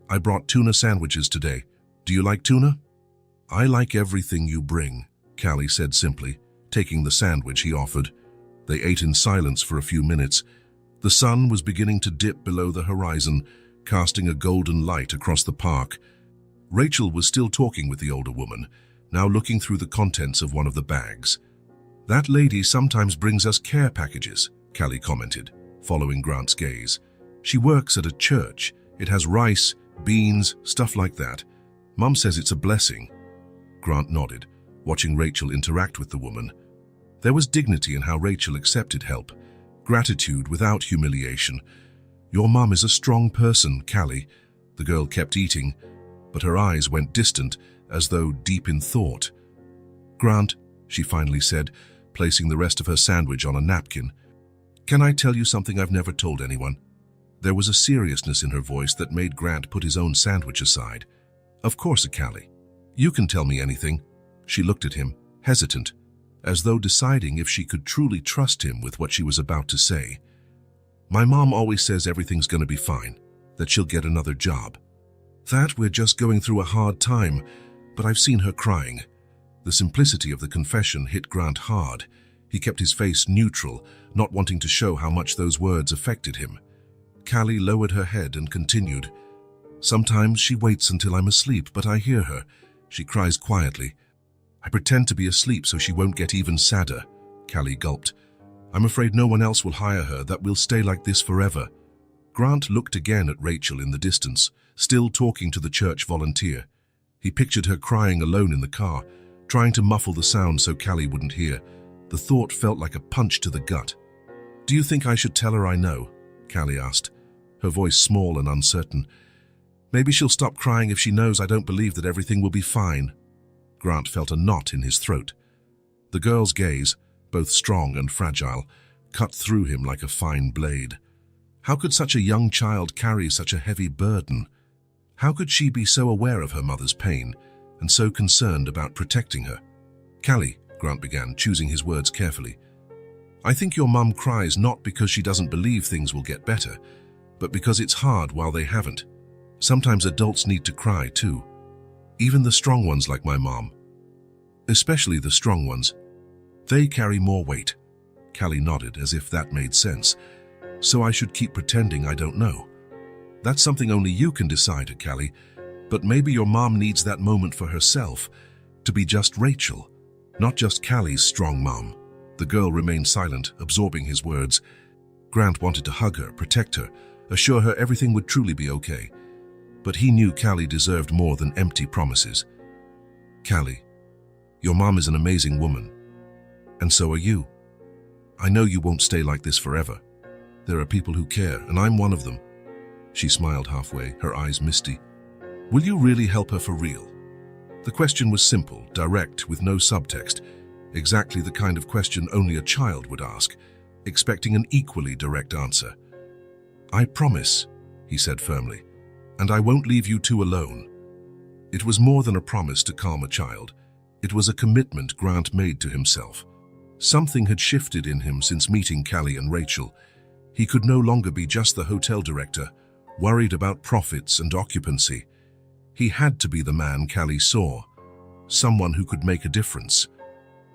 "I brought tuna sandwiches today. Do you like tuna?" "I like everything you bring," Callie said simply, taking the sandwich he offered. They ate in silence for a few minutes. The sun was beginning to dip below the horizon, casting a golden light across the park. Rachel was still talking with the older woman, now looking through the contents of one of the bags. "That lady sometimes brings us care packages," Callie commented, following Grant's gaze. "She works at a church. It has rice, beans, stuff like that. Mum says it's a blessing." Grant nodded, watching Rachel interact with the woman. There was dignity in how Rachel accepted help, gratitude without humiliation. "Your mum is a strong person, Callie." The girl kept eating, but her eyes went distant, as though deep in thought. "Grant," she finally said, placing the rest of her sandwich on a napkin, "can I tell you something I've never told anyone?" There was a seriousness in her voice that made Grant put his own sandwich aside. "Of course, Callie. You can tell me anything." She looked at him, hesitant, as though deciding if she could truly trust him with what she was about to say. "My mom always says everything's going to be fine, that she'll get another job. That we're just going through a hard time, but I've seen her crying." The simplicity of the confession hit Grant hard. He kept his face neutral, not wanting to show how much those words affected him. Callie lowered her head and continued, "Sometimes she waits until I'm asleep, but I hear her. She cries quietly. I pretend to be asleep so she won't get even sadder." Callie gulped. "I'm afraid no one else will hire her, that we'll stay like this forever." Grant looked again at Rachel in the distance, still talking to the church volunteer. He pictured her crying alone in the car, trying to muffle the sound so Callie wouldn't hear. The thought felt like a punch to the gut. "Do you think I should tell her I know?" Callie asked, her voice small and uncertain. "Maybe she'll stop crying if she knows I don't believe that everything will be fine." Grant felt a knot in his throat. The girl's gaze, both strong and fragile, cut through him like a fine blade. How could such a young child carry such a heavy burden? How could she be so aware of her mother's pain and so concerned about protecting her? "Callie," Grant began, choosing his words carefully, "I think your mum cries not because she doesn't believe things will get better, but because it's hard while they haven't. Sometimes adults need to cry too. Even the strong ones like my mom. Especially the strong ones. They carry more weight." Callie nodded as if that made sense. "So I should keep pretending I don't know." "That's something only you can decide, Callie. But maybe your mom needs that moment for herself, to be just Rachel, not just Callie's strong mom." The girl remained silent, absorbing his words. Grant wanted to hug her, protect her, assure her everything would truly be okay. But he knew Callie deserved more than empty promises. "Callie, your mom is an amazing woman. And so are you. I know you won't stay like this forever. There are people who care, and I'm one of them." She smiled halfway, her eyes misty. "Will you really help her for real?" The question was simple, direct, with no subtext. Exactly the kind of question only a child would ask, expecting an equally direct answer. "I promise," he said firmly, "and I won't leave you two alone." It was more than a promise to calm a child. It was a commitment Grant made to himself. Something had shifted in him since meeting Callie and Rachel. He could no longer be just the hotel director, worried about profits and occupancy. He had to be the man Callie saw, someone who could make a difference,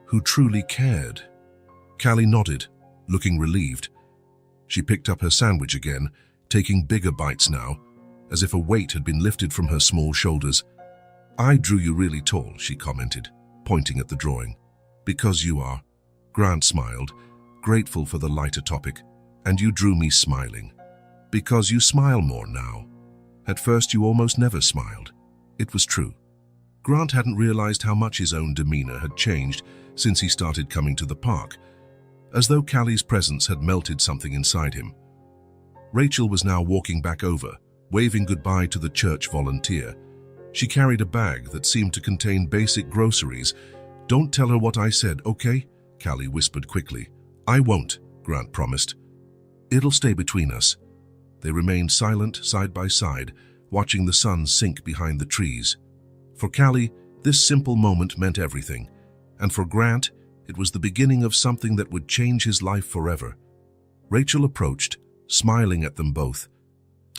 who truly cared. Callie nodded, looking relieved. She picked up her sandwich again, taking bigger bites now, as if a weight had been lifted from her small shoulders. "I drew you really tall," she commented, pointing at the drawing. "Because you are." Grant smiled, grateful for the lighter topic. "And you drew me smiling. Because you smile more now. At first you almost never smiled." It was true. Grant hadn't realized how much his own demeanor had changed since he started coming to the park, as though Callie's presence had melted something inside him. Rachel was now walking back over, waving goodbye to the church volunteer. She carried a bag that seemed to contain basic groceries. "Don't tell her what I said, okay?" Callie whispered quickly. "I won't," Grant promised. "It'll stay between us." They remained silent, side by side, watching the sun sink behind the trees. For Callie, this simple moment meant everything, and for Grant, it was the beginning of something that would change his life forever. Rachel approached, smiling at them both.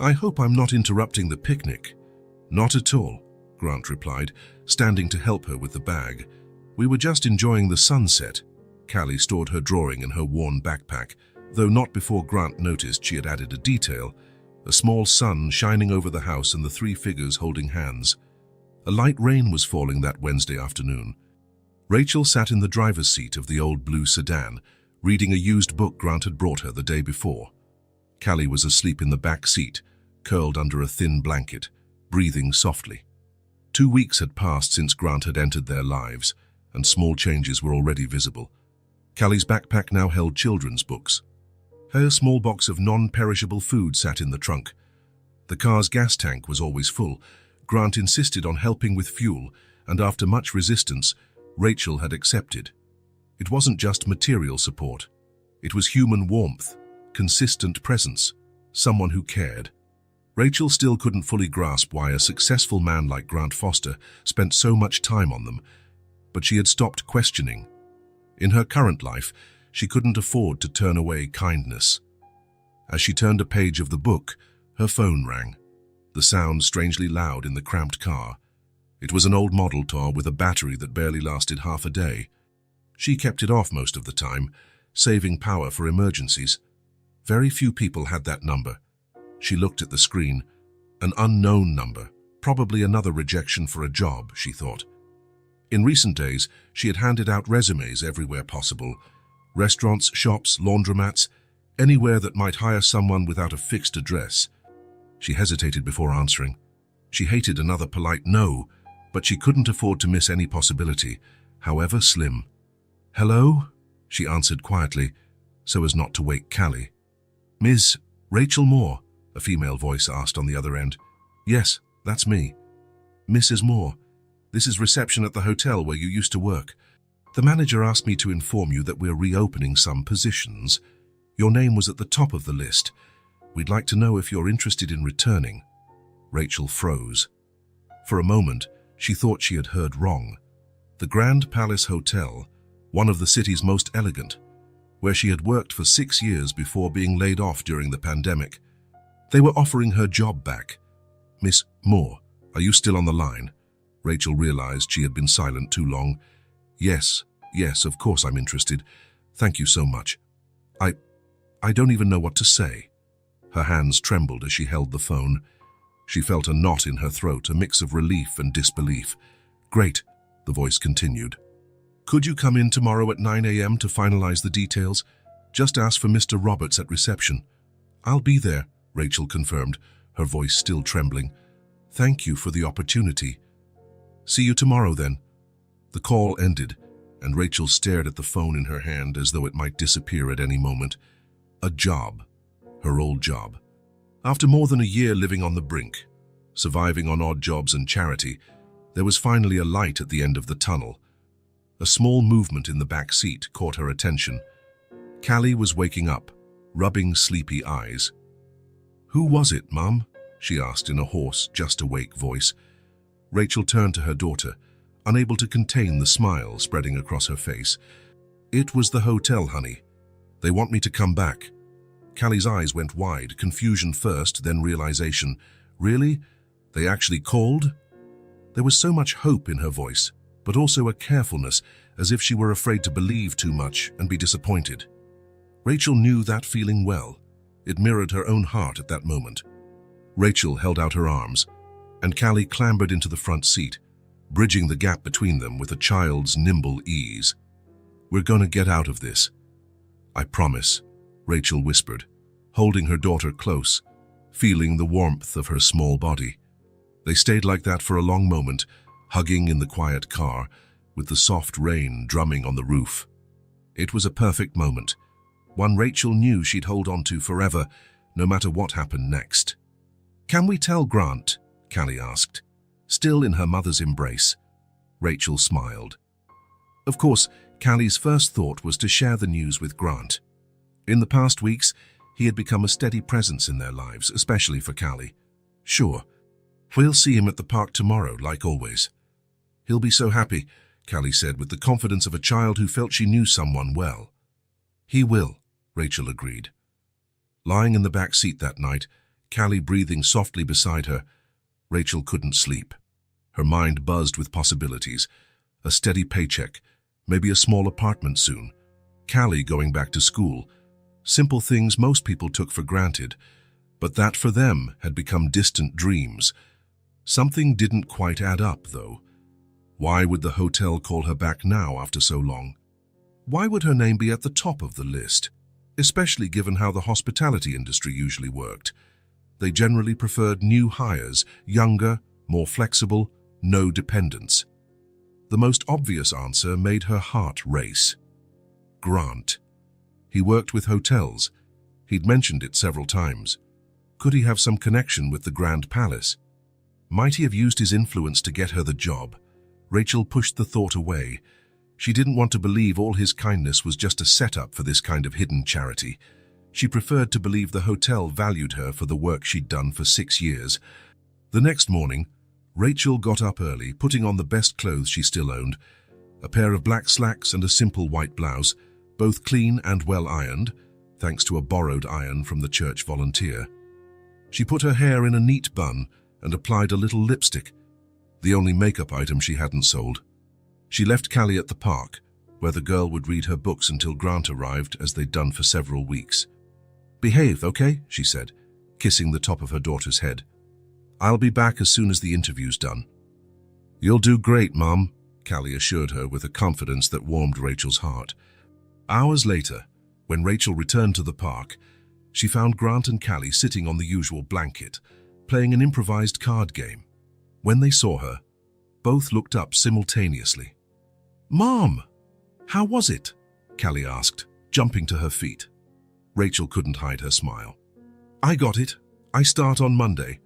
"I hope I'm not interrupting the picnic." "Not at all," Grant replied, standing to help her with the bag. "We were just enjoying the sunset." Callie stored her drawing in her worn backpack, though not before Grant noticed she had added a detail: a small sun shining over the house and the three figures holding hands. A light rain was falling that Wednesday afternoon. Rachel sat in the driver's seat of the old blue sedan, reading a used book Grant had brought her the day before. Callie was asleep in the back seat, curled under a thin blanket, breathing softly. 2 weeks had passed since Grant had entered their lives, and small changes were already visible. Callie's backpack now held children's books. Her small box of non-perishable food sat in the trunk. The car's gas tank was always full. Grant insisted on helping with fuel, and after much resistance, Rachel had accepted. It wasn't just material support. It was human warmth, consistent presence, someone who cared. Rachel still couldn't fully grasp why a successful man like Grant Foster spent so much time on them, but she had stopped questioning. In her current life, she couldn't afford to turn away kindness. As she turned a page of the book, her phone rang, the sound strangely loud in the cramped car. It was an old model car with a battery that barely lasted half a day. She kept it off most of the time, saving power for emergencies. Very few people had that number. She looked at the screen. An unknown number, probably another rejection for a job, she thought. In recent days, she had handed out resumes everywhere possible. Restaurants, shops, laundromats, anywhere that might hire someone without a fixed address. She hesitated before answering. She hated another polite no, but she couldn't afford to miss any possibility, however slim. "Hello?" she answered quietly, so as not to wake Callie. "Ms. Rachel Moore?" a female voice asked on the other end. "Yes, that's me." "Mrs. Moore, this is reception at the hotel where you used to work. The manager asked me to inform you that we're reopening some positions. Your name was at the top of the list. We'd like to know if you're interested in returning." Rachel froze. For a moment, she thought she had heard wrong. The Grand Palace Hotel, one of the city's most elegant, where she had worked for 6 years before being laid off during the pandemic. They were offering her job back. "Miss Moore, are you still on the line?" Rachel realized she had been silent too long. Yes, of course I'm interested. Thank you so much. I don't even know what to say." Her hands trembled as she held the phone. She felt a knot in her throat, a mix of relief and disbelief. "Great," the voice continued. "Could you come in tomorrow at 9 a.m. to finalize the details? Just ask for Mr. Roberts at reception." "I'll be there," Rachel confirmed, her voice still trembling. "Thank you for the opportunity." "See you tomorrow then." The call ended, and Rachel stared at the phone in her hand as though it might disappear at any moment. A job. Her old job. After more than a year living on the brink, surviving on odd jobs and charity, there was finally a light at the end of the tunnel. A small movement in the back seat caught her attention. Callie was waking up, rubbing sleepy eyes. "Who was it, Mum?" she asked in a hoarse, just-awake voice. Rachel turned to her daughter, unable to contain the smile spreading across her face. "It was the hotel, honey. They want me to come back." Callie's eyes went wide, confusion first, then realization. Really? They actually called? There was so much hope in her voice, but also a carefulness, as if she were afraid to believe too much and be disappointed. Rachel knew that feeling well. It mirrored her own heart at that moment. Rachel held out her arms, and Callie clambered into the front seat, bridging the gap between them with a child's nimble ease. "We're gonna get out of this. I promise," Rachel whispered, holding her daughter close, feeling the warmth of her small body. They stayed like that for a long moment, hugging in the quiet car, with the soft rain drumming on the roof. It was a perfect moment, one Rachel knew she'd hold on to forever, no matter what happened next. "Can we tell Grant?" Callie asked, still in her mother's embrace. Rachel smiled. Of course, Callie's first thought was to share the news with Grant. In the past weeks, he had become a steady presence in their lives, especially for Callie. "Sure. We'll see him at the park tomorrow, like always." "He'll be so happy," Callie said with the confidence of a child who felt she knew someone well. "He will," Rachel agreed. Lying in the back seat that night, Callie breathing softly beside her, Rachel couldn't sleep. Her mind buzzed with possibilities. A steady paycheck, maybe a small apartment soon, Callie going back to school. Simple things most people took for granted, but that for them had become distant dreams. Something didn't quite add up, though. Why would the hotel call her back now after so long? Why would her name be at the top of the list, especially given how the hospitality industry usually worked? They generally preferred new hires, younger, more flexible, no dependents. The most obvious answer made her heart race. Grant. He worked with hotels. He'd mentioned it several times. Could he have some connection with the Grand Palace? Might he have used his influence to get her the job? Rachel pushed the thought away. She didn't want to believe all his kindness was just a setup for this kind of hidden charity. She preferred to believe the hotel valued her for the work she'd done for 6 years. The next morning, Rachel got up early, putting on the best clothes she still owned, a pair of black slacks and a simple white blouse, both clean and well ironed, thanks to a borrowed iron from the church volunteer. She put her hair in a neat bun and applied a little lipstick, the only makeup item she hadn't sold. She left Callie at the park, where the girl would read her books until Grant arrived, as they'd done for several weeks. "Behave, okay?" she said, kissing the top of her daughter's head. "I'll be back as soon as the interview's done." "You'll do great, Mom," Callie assured her with a confidence that warmed Rachel's heart. Hours later, when Rachel returned to the park, she found Grant and Callie sitting on the usual blanket, playing an improvised card game. When they saw her, both looked up simultaneously. "Mom, how was it?" Callie asked, jumping to her feet. Rachel couldn't hide her smile. "I got it. I start on Monday."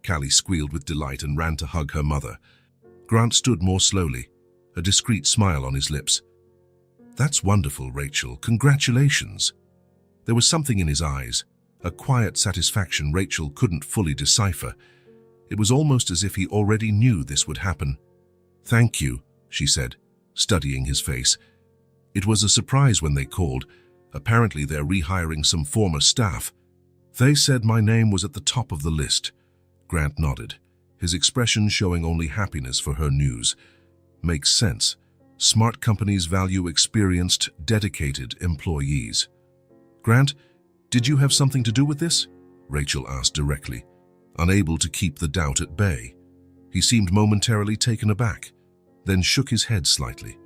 Callie squealed with delight and ran to hug her mother. Grant stood more slowly, a discreet smile on his lips. "That's wonderful, Rachel. Congratulations." There was something in his eyes, a quiet satisfaction Rachel couldn't fully decipher. It was almost as if he already knew this would happen. "Thank you," she said, studying his face. It was a surprise when they called. Apparently they're rehiring some former staff. "They said my name was at the top of the list." Grant nodded, his expression showing only happiness for her news. "Makes sense. Smart companies value experienced, dedicated employees." "Grant, did you have something to do with this?" Rachel asked directly, unable to keep the doubt at bay. He seemed momentarily taken aback, then shook his head slightly.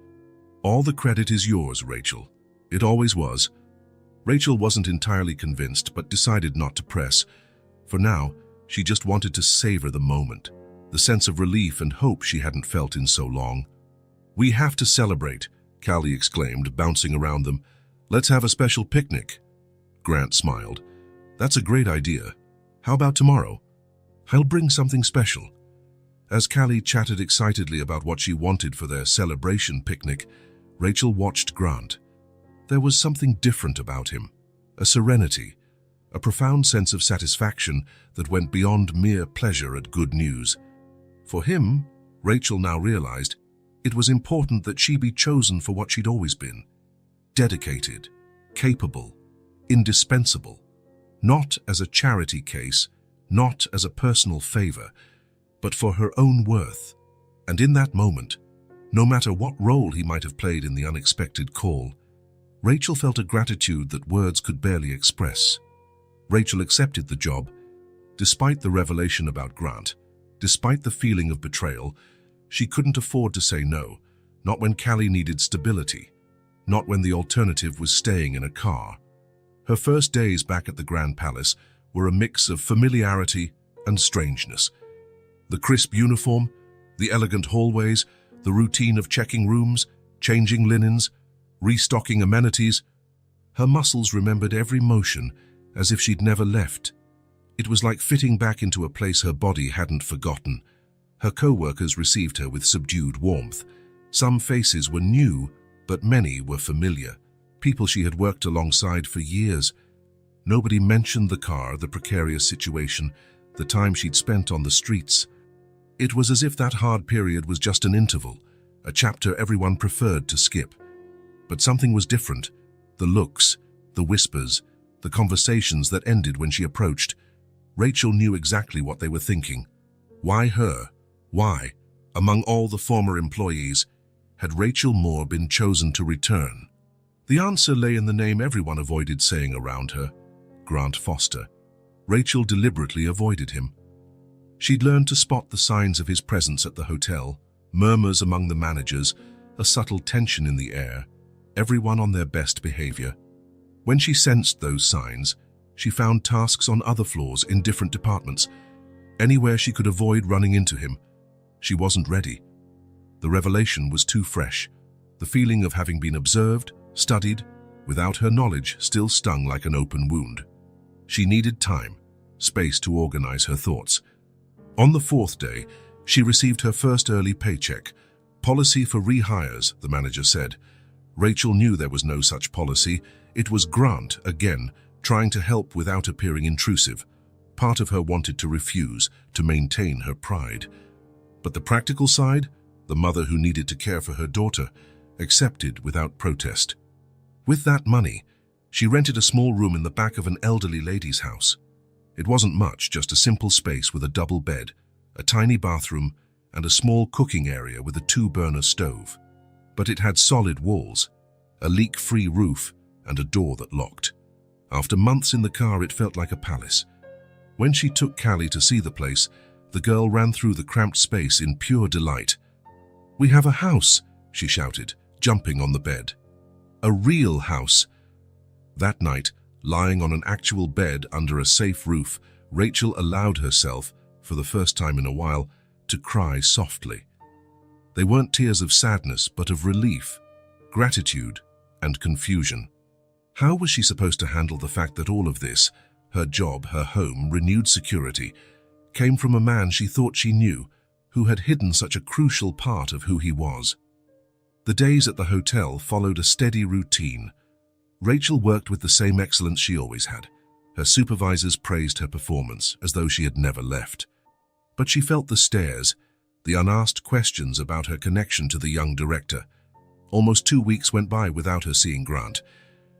"All the credit is yours, Rachel. It always was." Rachel wasn't entirely convinced, but decided not to press. For now, she just wanted to savor the moment, the sense of relief and hope she hadn't felt in so long. "We have to celebrate," Callie exclaimed, bouncing around them. "Let's have a special picnic." Grant smiled. "That's a great idea. How about tomorrow? I'll bring something special." As Callie chatted excitedly about what she wanted for their celebration picnic, Rachel watched Grant. There was something different about him, a serenity, a profound sense of satisfaction that went beyond mere pleasure at good news. For him, Rachel now realized, it was important that she be chosen for what she'd always been: dedicated, capable, indispensable, not as a charity case, not as a personal favor, but for her own worth. And in that moment, no matter what role he might have played in the unexpected call, Rachel felt a gratitude that words could barely express. Rachel accepted the job. Despite the revelation about Grant, despite the feeling of betrayal, she couldn't afford to say no, not when Callie needed stability, not when the alternative was staying in a car. Her first days back at the Grand Palace were a mix of familiarity and strangeness. The crisp uniform, the elegant hallways, the routine of checking rooms, changing linens, restocking amenities. Her muscles remembered every motion as if she'd never left. It was like fitting back into a place her body hadn't forgotten. Her co-workers received her with subdued warmth. Some faces were new, but many were familiar. People she had worked alongside for years. Nobody mentioned the car, the precarious situation, the time she'd spent on the streets. It was as if that hard period was just an interval, a chapter everyone preferred to skip. But something was different. The looks, the whispers, the conversations that ended when she approached. Rachel knew exactly what they were thinking. Why her? Why, among all the former employees, had Rachel Moore been chosen to return? The answer lay in the name everyone avoided saying around her, Grant Foster. Rachel deliberately avoided him. She'd learned to spot the signs of his presence at the hotel, murmurs among the managers, a subtle tension in the air, everyone on their best behavior. When she sensed those signs, she found tasks on other floors in different departments, anywhere she could avoid running into him. She wasn't ready. The revelation was too fresh. The feeling of having been observed, studied, without her knowledge still stung like an open wound. She needed time, space to organize her thoughts. On the fourth day, she received her first early paycheck. Policy for rehires, the manager said. Rachel knew there was no such policy. It was Grant, again, trying to help without appearing intrusive. Part of her wanted to refuse, to maintain her pride. But the practical side, the mother who needed to care for her daughter, accepted without protest. With that money, she rented a small room in the back of an elderly lady's house. It wasn't much, just a simple space with a double bed, a tiny bathroom, and a small cooking area with a 2-burner stove. But it had solid walls, a leak-free roof, and a door that locked. After months in the car, it felt like a palace. When she took Callie to see the place, the girl ran through the cramped space in pure delight. "We have a house," she shouted, jumping on the bed. "A real house." That night, lying on an actual bed under a safe roof, Rachel allowed herself, for the first time in a while, to cry softly. They weren't tears of sadness, but of relief, gratitude, and confusion. How was she supposed to handle the fact that all of this, her job, her home, renewed security, came from a man she thought she knew, who had hidden such a crucial part of who he was? The days at the hotel followed a steady routine. Rachel worked with the same excellence she always had. Her supervisors praised her performance as though she had never left. But she felt the stares, the unasked questions about her connection to the young director. Almost 2 weeks went by without her seeing Grant.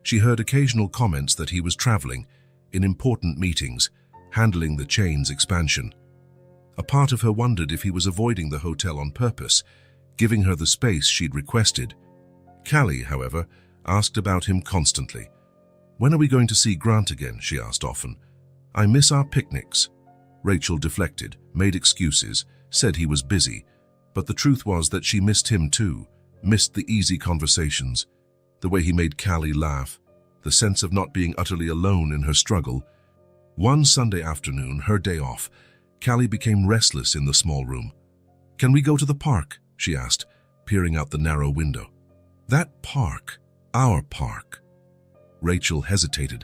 She heard occasional comments that he was traveling, in important meetings, handling the chain's expansion. A part of her wondered if he was avoiding the hotel on purpose, giving her the space she'd requested. Callie, however, asked about him constantly. "When are we going to see Grant again?" she asked often. "I miss our picnics." Rachel deflected, made excuses, said he was busy, but the truth was that she missed him too, missed the easy conversations, the way he made Callie laugh, the sense of not being utterly alone in her struggle. One Sunday afternoon, her day off, Callie became restless in the small room. "Can we go to the park?" she asked, peering out the narrow window. "That park, our park." Rachel hesitated.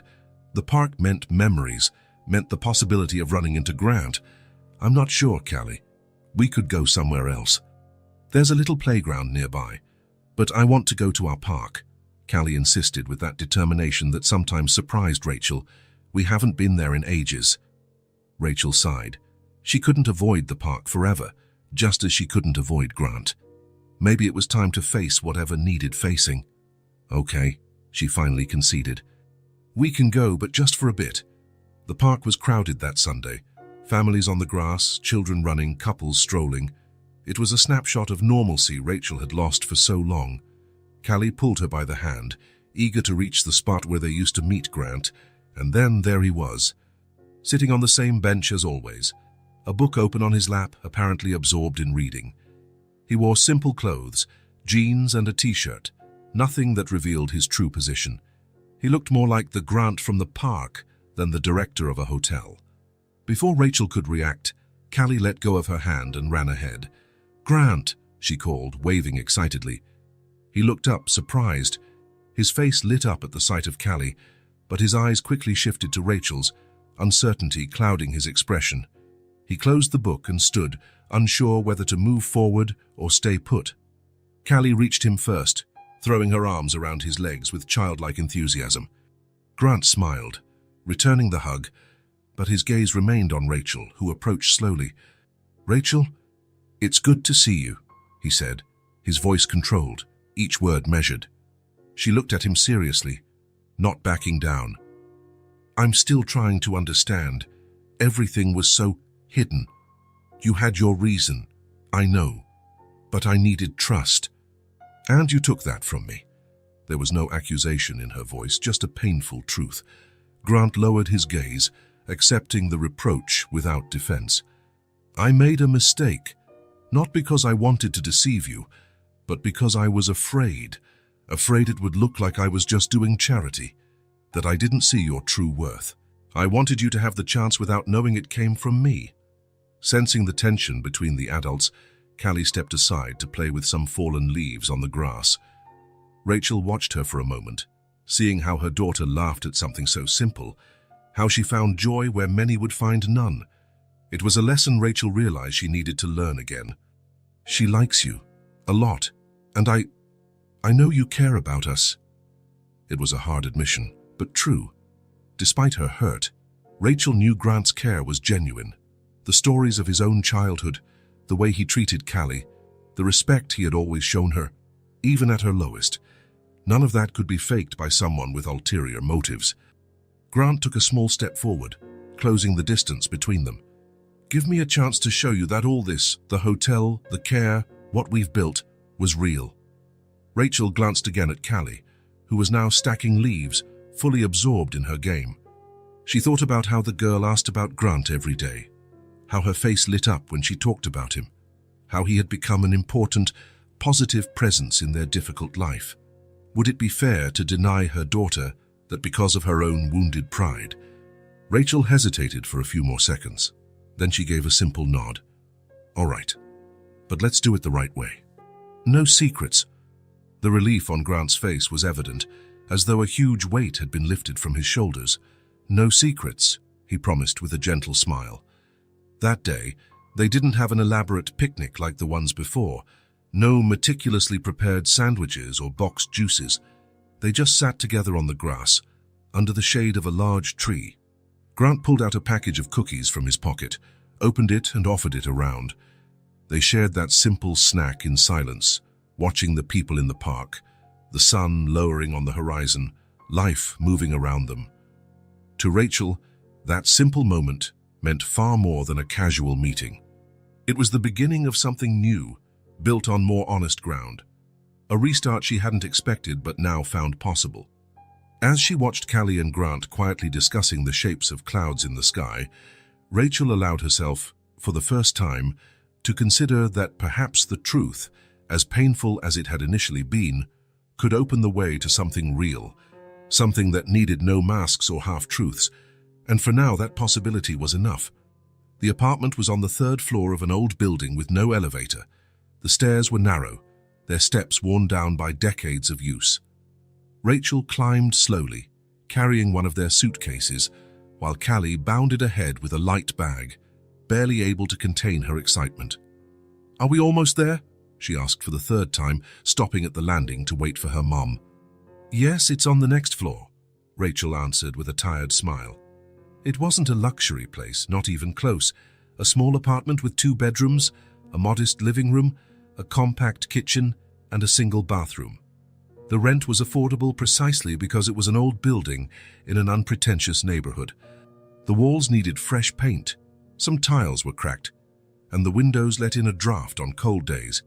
The park meant memories, meant the possibility of running into Grant. "I'm not sure, Callie. We could go somewhere else. There's a little playground nearby, but I want to go to our park," Callie insisted with that determination that sometimes surprised Rachel. "We haven't been there in ages." Rachel sighed. She couldn't avoid the park forever, just as she couldn't avoid Grant. Maybe it was time to face whatever needed facing. "Okay," she finally conceded. "We can go, but just for a bit." The park was crowded that Sunday. Families on the grass, children running, couples strolling. It was a snapshot of normalcy Rachel had lost for so long. Callie pulled her by the hand, eager to reach the spot where they used to meet Grant, and then there he was, sitting on the same bench as always, a book open on his lap, apparently absorbed in reading. He wore simple clothes, jeans and a t-shirt, nothing that revealed his true position. He looked more like the Grant from the park than the director of a hotel. Before Rachel could react, Callie let go of her hand and ran ahead. "Grant," she called, waving excitedly. He looked up, surprised. His face lit up at the sight of Callie, but his eyes quickly shifted to Rachel's, uncertainty clouding his expression. He closed the book and stood, unsure whether to move forward or stay put. Callie reached him first, throwing her arms around his legs with childlike enthusiasm. Grant smiled, returning the hug, but his gaze remained on Rachel, who approached slowly. "Rachel, it's good to see you," he said, his voice controlled, each word measured. She looked at him seriously, not backing down. "I'm still trying to understand. Everything was so hidden. You had your reason, I know, but I needed trust. And you took that from me. There was no accusation in her voice, just a painful truth. Grant lowered his gaze, accepting the reproach without defense. I made a mistake, not because I wanted to deceive you, but because I was afraid it would look like I was just doing charity, that I didn't see your true worth. I wanted you to have the chance without knowing it came from me. Sensing the tension between the adults, Callie stepped aside to play with some fallen leaves on the grass. Rachel watched her for a moment, seeing how her daughter laughed at something so simple, how she found joy where many would find none. It was a lesson Rachel realized she needed to learn again. She likes you, a lot, and I know you care about us. It was a hard admission, but true. Despite her hurt, Rachel knew Grant's care was genuine. The stories of his own childhood, the way he treated Callie, the respect he had always shown her, even at her lowest. None of that could be faked by someone with ulterior motives. Grant took a small step forward, closing the distance between them. Give me a chance to show you that all this, the hotel, the care, what we've built, was real. Rachel glanced again at Callie, who was now stacking leaves, fully absorbed in her game. She thought about how the girl asked about Grant every day, how her face lit up when she talked about him, how he had become an important, positive presence in their difficult life. Would it be fair to deny her daughter that because of her own wounded pride? Rachel hesitated for a few more seconds. Then she gave a simple nod. All right, but let's do it the right way. No secrets. The relief on Grant's face was evident, as though a huge weight had been lifted from his shoulders. No secrets, he promised with a gentle smile. That day, they didn't have an elaborate picnic like the ones before. No meticulously prepared sandwiches or boxed juices. They just sat together on the grass, under the shade of a large tree. Grant pulled out a package of cookies from his pocket, opened it and offered it around. They shared that simple snack in silence, watching the people in the park, the sun lowering on the horizon, life moving around them. To Rachel, that simple moment meant far more than a casual meeting. It was the beginning of something new, built on more honest ground. A restart she hadn't expected but now found possible. As she watched Callie and Grant quietly discussing the shapes of clouds in the sky, Rachel allowed herself, for the first time, to consider that perhaps the truth, as painful as it had initially been, could open the way to something real, something that needed no masks or half-truths, and for now that possibility was enough. The apartment was on the third floor of an old building with no elevator. The stairs were narrow, their steps worn down by decades of use. Rachel climbed slowly, carrying one of their suitcases, while Callie bounded ahead with a light bag, barely able to contain her excitement. Are we almost there? She asked for the third time, stopping at the landing to wait for her mom. Yes, it's on the next floor, Rachel answered with a tired smile. It wasn't a luxury place, not even close. A small apartment with 2 bedrooms, a modest living room, a compact kitchen, and a single bathroom. The rent was affordable precisely because it was an old building in an unpretentious neighborhood. The walls needed fresh paint, some tiles were cracked, and the windows let in a draft on cold days.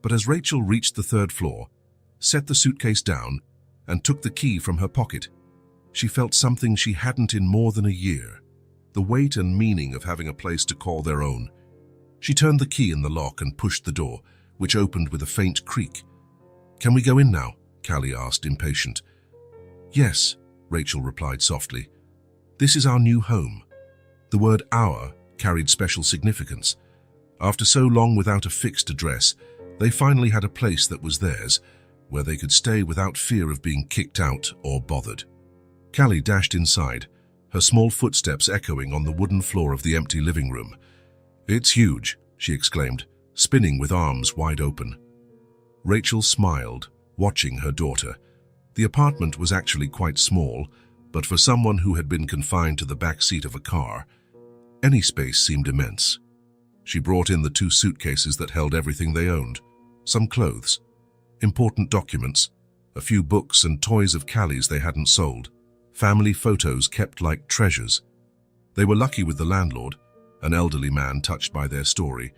But as Rachel reached the third floor, set the suitcase down, and took the key from her pocket, she felt something she hadn't in more than a year, the weight and meaning of having a place to call their own. She turned the key in the lock and pushed the door, which opened with a faint creak. Can we go in now? Callie asked, impatient. Yes, Rachel replied softly. This is our new home. The word our carried special significance. After so long without a fixed address, they finally had a place that was theirs, where they could stay without fear of being kicked out or bothered. Callie dashed inside, her small footsteps echoing on the wooden floor of the empty living room. It's huge, she exclaimed, spinning with arms wide open. Rachel smiled, watching her daughter. The apartment was actually quite small, but for someone who had been confined to the back seat of a car, any space seemed immense. She brought in the 2 suitcases that held everything they owned, some clothes, important documents, a few books and toys of Callie's they hadn't sold, family photos kept like treasures. They were lucky with the landlord, an elderly man touched by their story,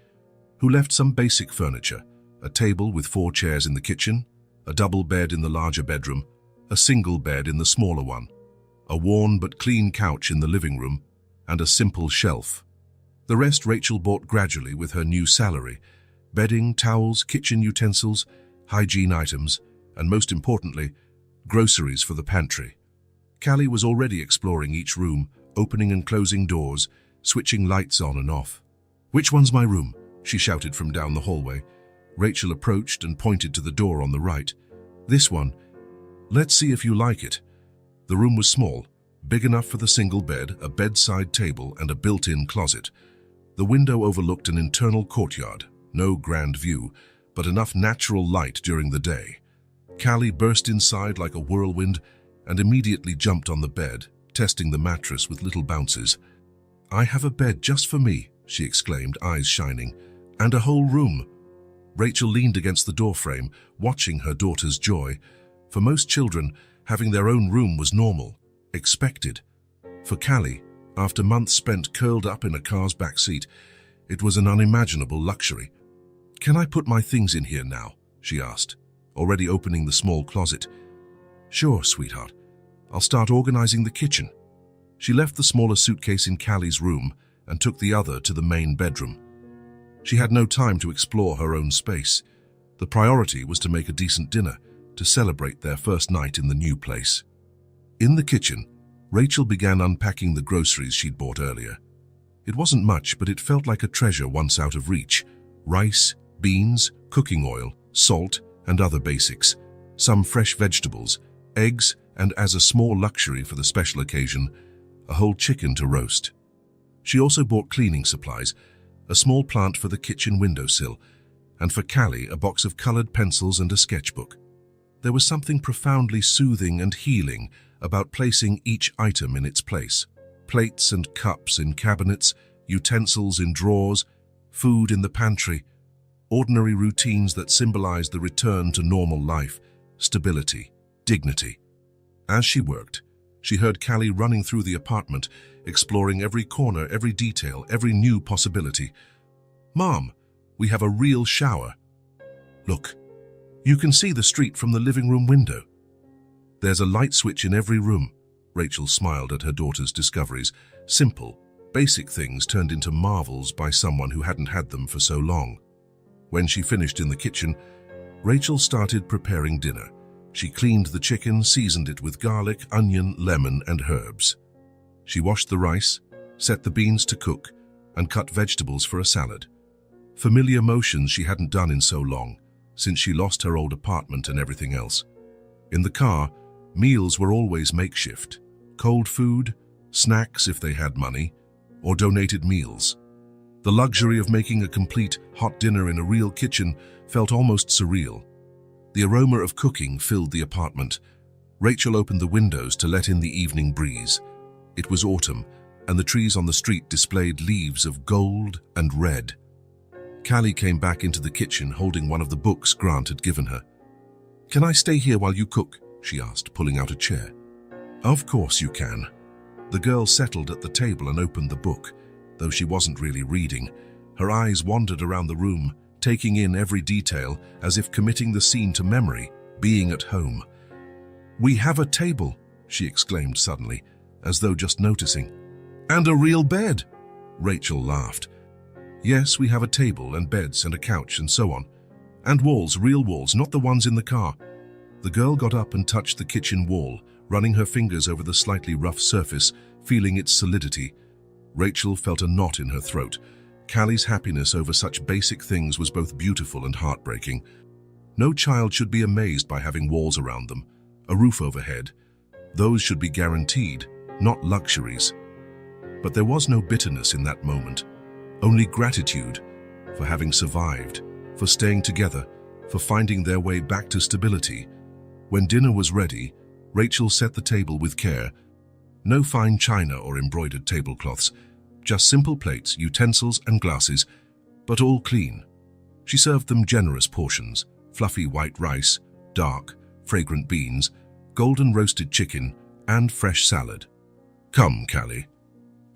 who left some basic furniture, a table with 4 chairs in the kitchen, a double bed in the larger bedroom, a single bed in the smaller one, a worn but clean couch in the living room, and a simple shelf. The rest Rachel bought gradually with her new salary: bedding, towels, kitchen utensils, hygiene items, and most importantly, groceries for the pantry. Callie was already exploring each room, opening and closing doors, switching lights on and off. "Which one's my room?" she shouted from down the hallway. Rachel approached and pointed to the door on the right. "This one. Let's see if you like it." The room was small, big enough for the single bed, a bedside table, and a built-in closet. The window overlooked an internal courtyard, no grand view, but enough natural light during the day. Callie burst inside like a whirlwind and immediately jumped on the bed, testing the mattress with little bounces. "I have a bed just for me," she exclaimed, eyes shining, "and a whole room." Rachel leaned against the doorframe, watching her daughter's joy. For most children, having their own room was normal, expected. For Callie, after months spent curled up in a car's back seat, it was an unimaginable luxury. "Can I put my things in here now?" she asked, already opening the small closet. "Sure, sweetheart. I'll start organizing the kitchen." She left the smaller suitcase in Callie's room and took the other to the main bedroom. She had no time to explore her own space. The priority was to make a decent dinner, to celebrate their first night in the new place. In the kitchen, Rachel began unpacking the groceries she'd bought earlier. It wasn't much, but it felt like a treasure once out of reach. Rice, beans, cooking oil, salt, and other basics. Some fresh vegetables, eggs, and as a small luxury for the special occasion, a whole chicken to roast. She also bought cleaning supplies, a small plant for the kitchen windowsill, and for Callie a box of colored pencils and a sketchbook. There was something profoundly soothing and healing about placing each item in its place. Plates and cups in cabinets, utensils in drawers, food in the pantry, ordinary routines that symbolized the return to normal life, stability, dignity. As she worked, she heard Callie running through the apartment, exploring every corner, every detail, every new possibility. "Mom, we have a real shower. Look, you can see the street from the living room window. There's a light switch in every room." Rachel smiled at her daughter's discoveries. Simple, basic things turned into marvels by someone who hadn't had them for so long. When she finished in the kitchen, Rachel started preparing dinner. She cleaned the chicken, seasoned it with garlic, onion, lemon, and herbs. She washed the rice, set the beans to cook, and cut vegetables for a salad. Familiar motions she hadn't done in so long, since she lost her old apartment and everything else. In the car, meals were always makeshift. Cold food, snacks if they had money, or donated meals. The luxury of making a complete hot dinner in a real kitchen felt almost surreal. The aroma of cooking filled the apartment. Rachel opened the windows to let in the evening breeze. It was autumn, and the trees on the street displayed leaves of gold and red. Callie came back into the kitchen holding one of the books Grant had given her. "Can I stay here while you cook?" she asked, pulling out a chair. "Of course you can." The girl settled at the table and opened the book. Though she wasn't really reading, her eyes wandered around the room, taking in every detail as if committing the scene to memory, being at home. "We have a table," she exclaimed suddenly, as though just noticing. "And a real bed!" Rachel laughed. "Yes, we have a table and beds and a couch and so on. And walls, real walls, not the ones in the car." The girl got up and touched the kitchen wall, running her fingers over the slightly rough surface, feeling its solidity. Rachel felt a knot in her throat. Callie's happiness over such basic things was both beautiful and heartbreaking. No child should be amazed by having walls around them, a roof overhead. Those should be guaranteed, not luxuries. But there was no bitterness in that moment, only gratitude for having survived, for staying together, for finding their way back to stability. When dinner was ready, Rachel set the table with care. No fine china or embroidered tablecloths, just simple plates, utensils, and glasses, but all clean. She served them generous portions: fluffy white rice, dark, fragrant beans, golden roasted chicken, and fresh salad. "Come, Callie.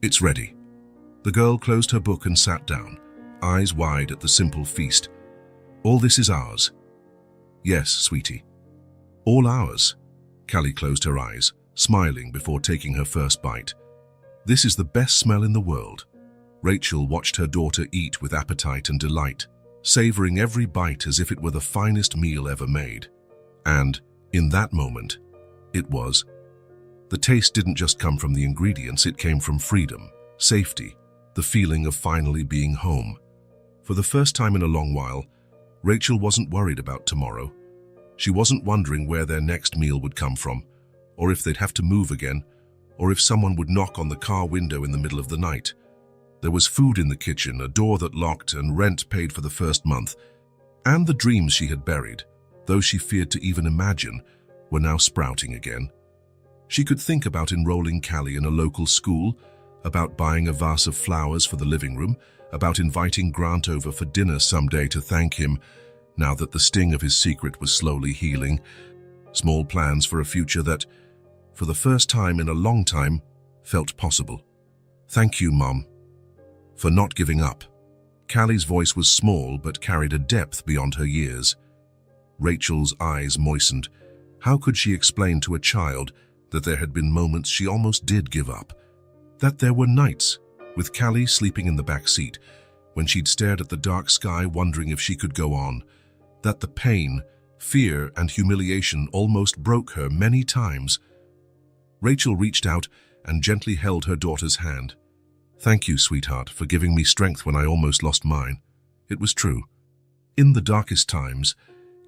It's ready." The girl closed her book and sat down, eyes wide at the simple feast. "All this is ours." "Yes, sweetie. All ours. Callie closed her eyes, smiling before taking her first bite. This is the best smell in the world. Rachel watched her daughter eat with appetite and delight, savoring every bite as if it were the finest meal ever made. And, in that moment, it was. The taste didn't just come from the ingredients, it came from freedom, safety, the feeling of finally being home. For the first time in a long while, Rachel wasn't worried about tomorrow. She wasn't wondering where their next meal would come from, or if they'd have to move again, or if someone would knock on the car window in the middle of the night. There was food in the kitchen, a door that locked, and rent paid for the first month. And the dreams she had buried, those she feared to even imagine, were now sprouting again. She could think about enrolling Callie in a local school, about buying a vase of flowers for the living room, about inviting Grant over for dinner someday to thank him, now that the sting of his secret was slowly healing. Small plans for a future that, for the first time in a long time, felt possible. Thank you, Mom, for not giving up. Callie's voice was small but carried a depth beyond her years. Rachel's eyes moistened. How could she explain to a child that there had been moments she almost did give up? That there were nights, with Callie sleeping in the back seat, when she'd stared at the dark sky wondering if she could go on. That the pain, fear, and humiliation almost broke her many times. Rachel reached out and gently held her daughter's hand. Thank you, sweetheart, for giving me strength when I almost lost mine. It was true. In the darkest times,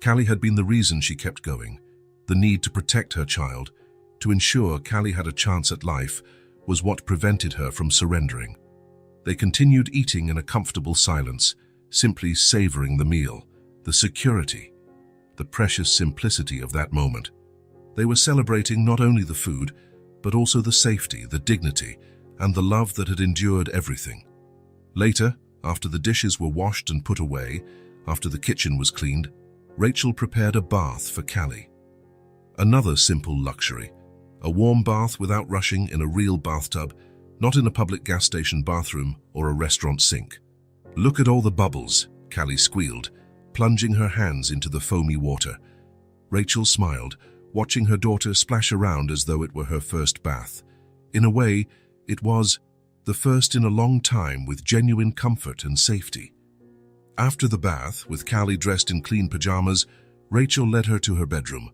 Callie had been the reason she kept going. The need to protect her child, to ensure Callie had a chance at life, was what prevented her from surrendering. They continued eating in a comfortable silence, simply savoring the meal, the security, the precious simplicity of that moment. They were celebrating not only the food, but also the safety, the dignity, and the love that had endured everything. Later, after the dishes were washed and put away, after the kitchen was cleaned, Rachel prepared a bath for Callie. Another simple luxury, a warm bath without rushing, in a real bathtub, not in a public gas station bathroom or a restaurant sink. Look at all the bubbles, Callie squealed, plunging her hands into the foamy water. Rachel smiled, watching her daughter splash around as though it were her first bath. In a way, it was the first in a long time, with genuine comfort and safety. After the bath, with Callie dressed in clean pajamas, Rachel led her to her bedroom.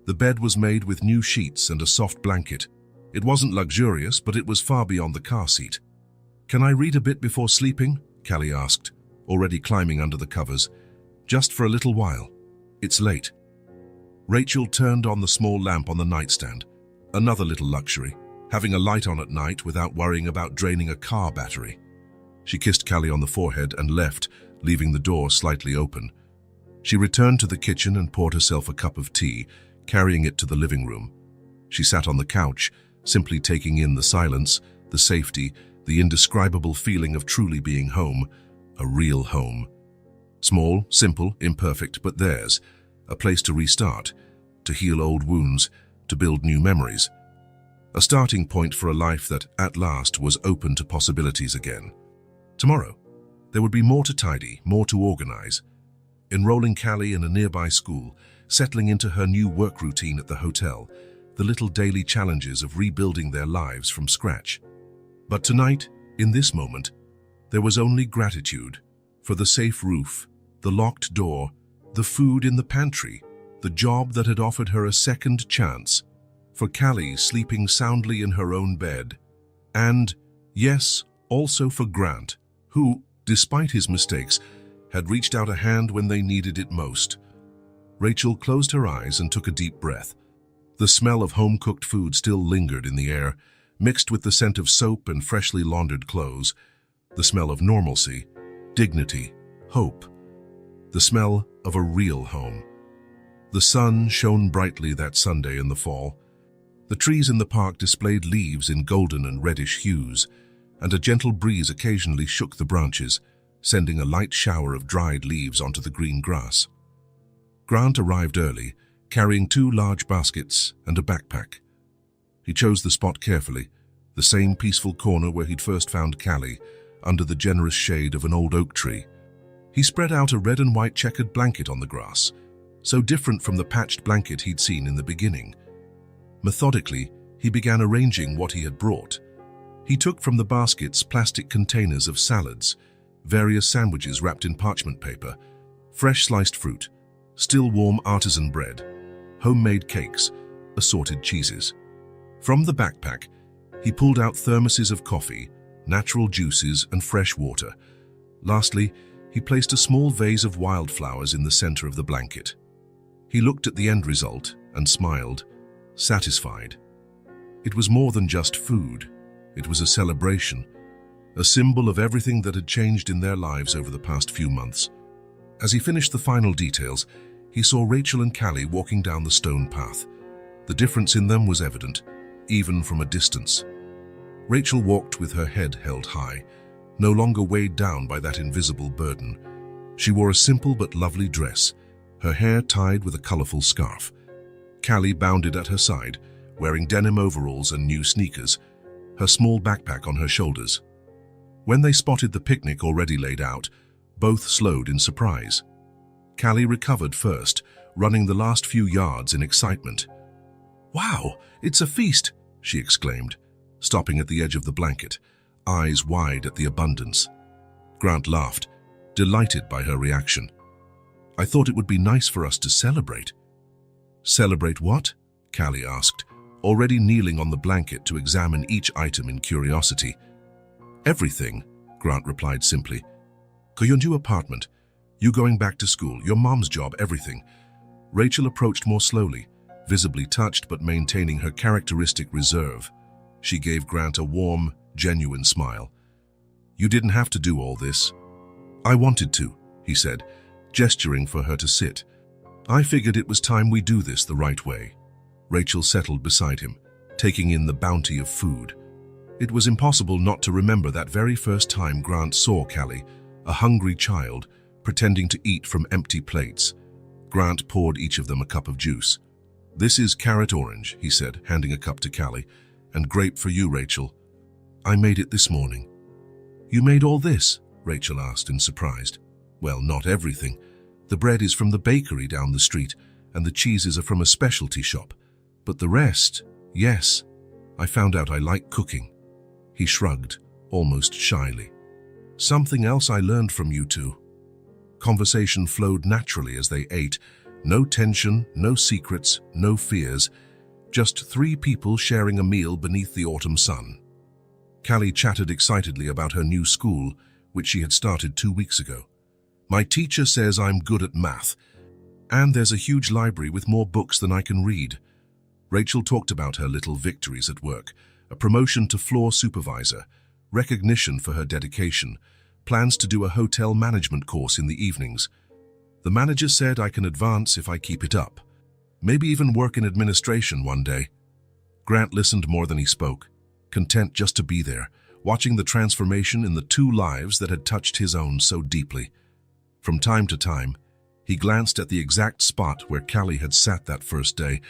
The bed was made with new sheets and a soft blanket. It wasn't luxurious, but it was far beyond the car seat. Can I read a bit before sleeping? Callie asked, already climbing under the covers. Just for a little while. It's late. Rachel turned on the small lamp on the nightstand. Another little luxury, having a light on at night without worrying about draining a car battery. She kissed Callie on the forehead and left, leaving the door slightly open. She returned to the kitchen and poured herself a cup of tea, carrying it to the living room. She sat on the couch, simply taking in the silence, the safety, the indescribable feeling of truly being home, a real home. Small, simple, imperfect, but theirs. A place to restart, to heal old wounds, to build new memories. A starting point for a life that, at last, was open to possibilities again. Tomorrow, there would be more to tidy, more to organize. Enrolling Callie in a nearby school, settling into her new work routine at the hotel, the little daily challenges of rebuilding their lives from scratch. But tonight, in this moment, there was only gratitude for the safe roof, the locked door, the food in the pantry, the job that had offered her a second chance, for Callie sleeping soundly in her own bed, and, yes, also for Grant, who, despite his mistakes, had reached out a hand when they needed it most. Rachel closed her eyes and took a deep breath. The smell of home-cooked food still lingered in the air, mixed with the scent of soap and freshly laundered clothes, the smell of normalcy, dignity, hope, the smell of a real home. The sun shone brightly that Sunday in the fall. The trees in the park displayed leaves in golden and reddish hues, and a gentle breeze occasionally shook the branches, sending a light shower of dried leaves onto the green grass. Grant arrived early, carrying 2 large baskets and a backpack. He chose the spot carefully, the same peaceful corner where he'd first found Callie, under the generous shade of an old oak tree. He spread out a red and white checkered blanket on the grass, so different from the patched blanket he'd seen in the beginning. Methodically, he began arranging what he had brought. He took from the baskets plastic containers of salads, various sandwiches wrapped in parchment paper, fresh sliced fruit, still warm artisan bread, homemade cakes, assorted cheeses. From the backpack, he pulled out thermoses of coffee, natural juices, and fresh water. Lastly, he placed a small vase of wildflowers in the center of the blanket. He looked at the end result and smiled, satisfied. It was more than just food. It was a celebration, a symbol of everything that had changed in their lives over the past few months. As he finished the final details, he saw Rachel and Callie walking down the stone path. The difference in them was evident, even from a distance. Rachel walked with her head held high, no longer weighed down by that invisible burden. She wore a simple but lovely dress, her hair tied with a colorful scarf. Callie bounded at her side, wearing denim overalls and new sneakers, her small backpack on her shoulders. When they spotted the picnic already laid out, both slowed in surprise. Callie recovered first, running the last few yards in excitement. "Wow, it's a feast!" she exclaimed, stopping at the edge of the blanket, eyes wide at the abundance. Grant laughed, delighted by her reaction. "I thought it would be nice for us to celebrate." "Celebrate what?" Callie asked, already kneeling on the blanket to examine each item in curiosity. "Everything," Grant replied simply. "Your new apartment, you going back to school, your mom's job, everything." Rachel approached more slowly, visibly touched but maintaining her characteristic reserve. She gave Grant a warm, genuine smile. "You didn't have to do all this." "I wanted to," he said, gesturing for her to sit. "I figured it was time we do this the right way." Rachel settled beside him, taking in the bounty of food. It was impossible not to remember that very first time Grant saw Callie, a hungry child, pretending to eat from empty plates. Grant poured each of them a cup of juice. "This is carrot orange," he said, handing a cup to Callie, "and grape for you, Rachel. I made it this morning." "You made all this?" Rachel asked in surprise. "Well, not everything. The bread is from the bakery down the street, and the cheeses are from a specialty shop. But the rest, yes, I found out I like cooking." He shrugged, almost shyly. "Something else I learned from you two." Conversation flowed naturally as they ate. No tension, no secrets, no fears. Just three people sharing a meal beneath the autumn sun. Callie chatted excitedly about her new school, which she had started 2 weeks ago. "My teacher says I'm good at math, and there's a huge library with more books than I can read." Rachel talked about her little victories at work, a promotion to floor supervisor, recognition for her dedication, plans to do a hotel management course in the evenings. "The manager said I can advance if I keep it up. Maybe even work in administration one day." Grant listened more than he spoke, content just to be there, watching the transformation in the two lives that had touched his own so deeply. From time to time, he glanced at the exact spot where Callie had sat that first day,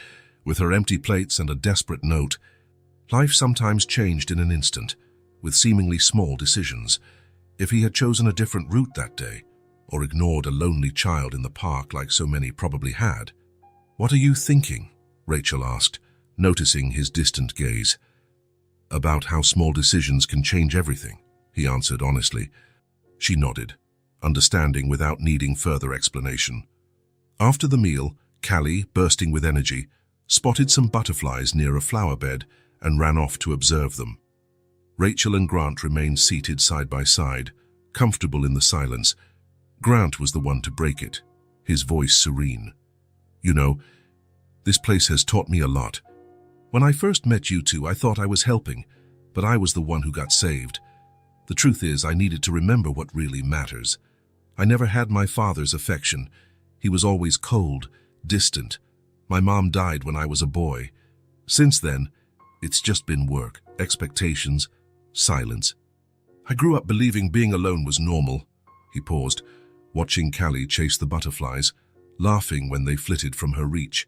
with her empty plates and a desperate note. Life sometimes changed in an instant, with seemingly small decisions. If he had chosen a different route that day, or ignored a lonely child in the park like so many probably had. "What are you thinking?" Rachel asked, noticing his distant gaze. "About how small decisions can change everything," he answered honestly. She nodded, understanding without needing further explanation. After the meal, Callie, bursting with energy, spotted some butterflies near a flower bed and ran off to observe them. Rachel and Grant remained seated side by side, comfortable in the silence. Grant was the one to break it, his voice serene. "You know, this place has taught me a lot. When I first met you two, I thought I was helping, but I was the one who got saved. The truth is, I needed to remember what really matters. I never had my father's affection. He was always cold, distant. My mom died when I was a boy. Since then, it's just been work, expectations, silence. I grew up believing being alone was normal." He paused, watching Callie chase the butterflies, laughing when they flitted from her reach.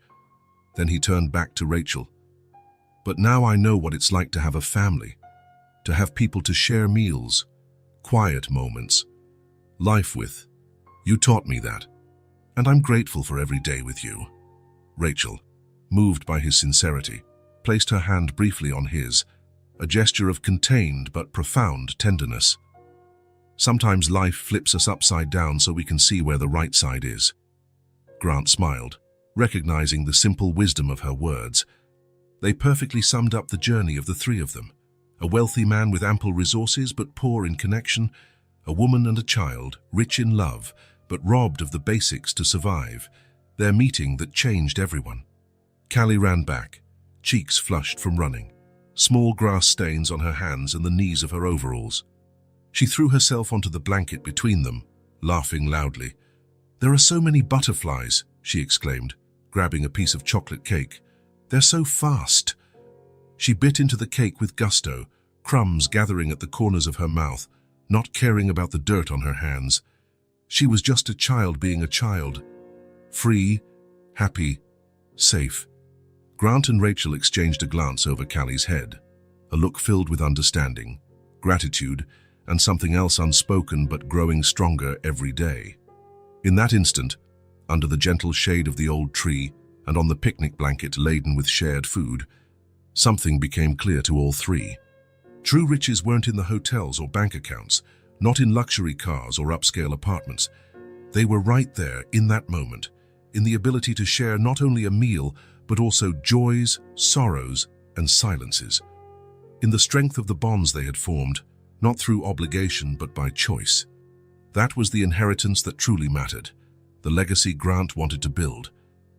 Then he turned back to Rachel. "But now I know what it's like to have a family, to have people to share meals, quiet moments, life with. You taught me that." and I'm grateful for every day with you. Rachel, moved by his sincerity, placed her hand briefly on his, a gesture of contained but profound tenderness. Sometimes life flips us upside down so we can see where the right side is. Grant smiled, recognizing the simple wisdom of her words. They perfectly summed up the journey of the three of them. A wealthy man with ample resources but poor in connection, a woman and a child, rich in love but robbed of the basics to survive. Their meeting that changed everyone. Callie ran back, cheeks flushed from running, small grass stains on her hands and the knees of her overalls. She threw herself onto the blanket between them, laughing loudly. "There are so many butterflies," she exclaimed, grabbing a piece of chocolate cake. "They're so fast." She bit into the cake with gusto, crumbs gathering at the corners of her mouth, not caring about the dirt on her hands. She was just a child being a child. Free, happy, safe. Grant and Rachel exchanged a glance over Callie's head, a look filled with understanding, gratitude, and something else unspoken but growing stronger every day. In that instant, under the gentle shade of the old tree and on the picnic blanket laden with shared food, something became clear to all three. True riches weren't in the hotels or bank accounts, not in luxury cars or upscale apartments. They were right there in that moment, in the ability to share not only a meal, but also joys, sorrows, and silences. In the strength of the bonds they had formed, not through obligation but by choice. That was the inheritance that truly mattered, the legacy Grant wanted to build,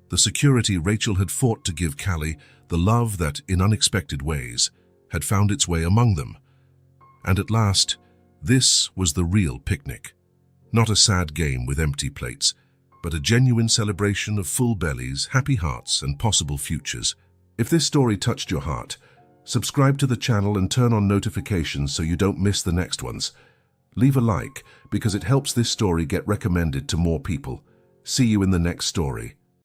the security Rachel had fought to give Callie, the love that, in unexpected ways, had found its way among them. And at last, this was the real picnic. Not a sad game with empty plates, but a genuine celebration of full bellies, happy hearts, and possible futures. If this story touched your heart, subscribe to the channel and turn on notifications so you don't miss the next ones. Leave a like because it helps this story get recommended to more people. See you in the next story.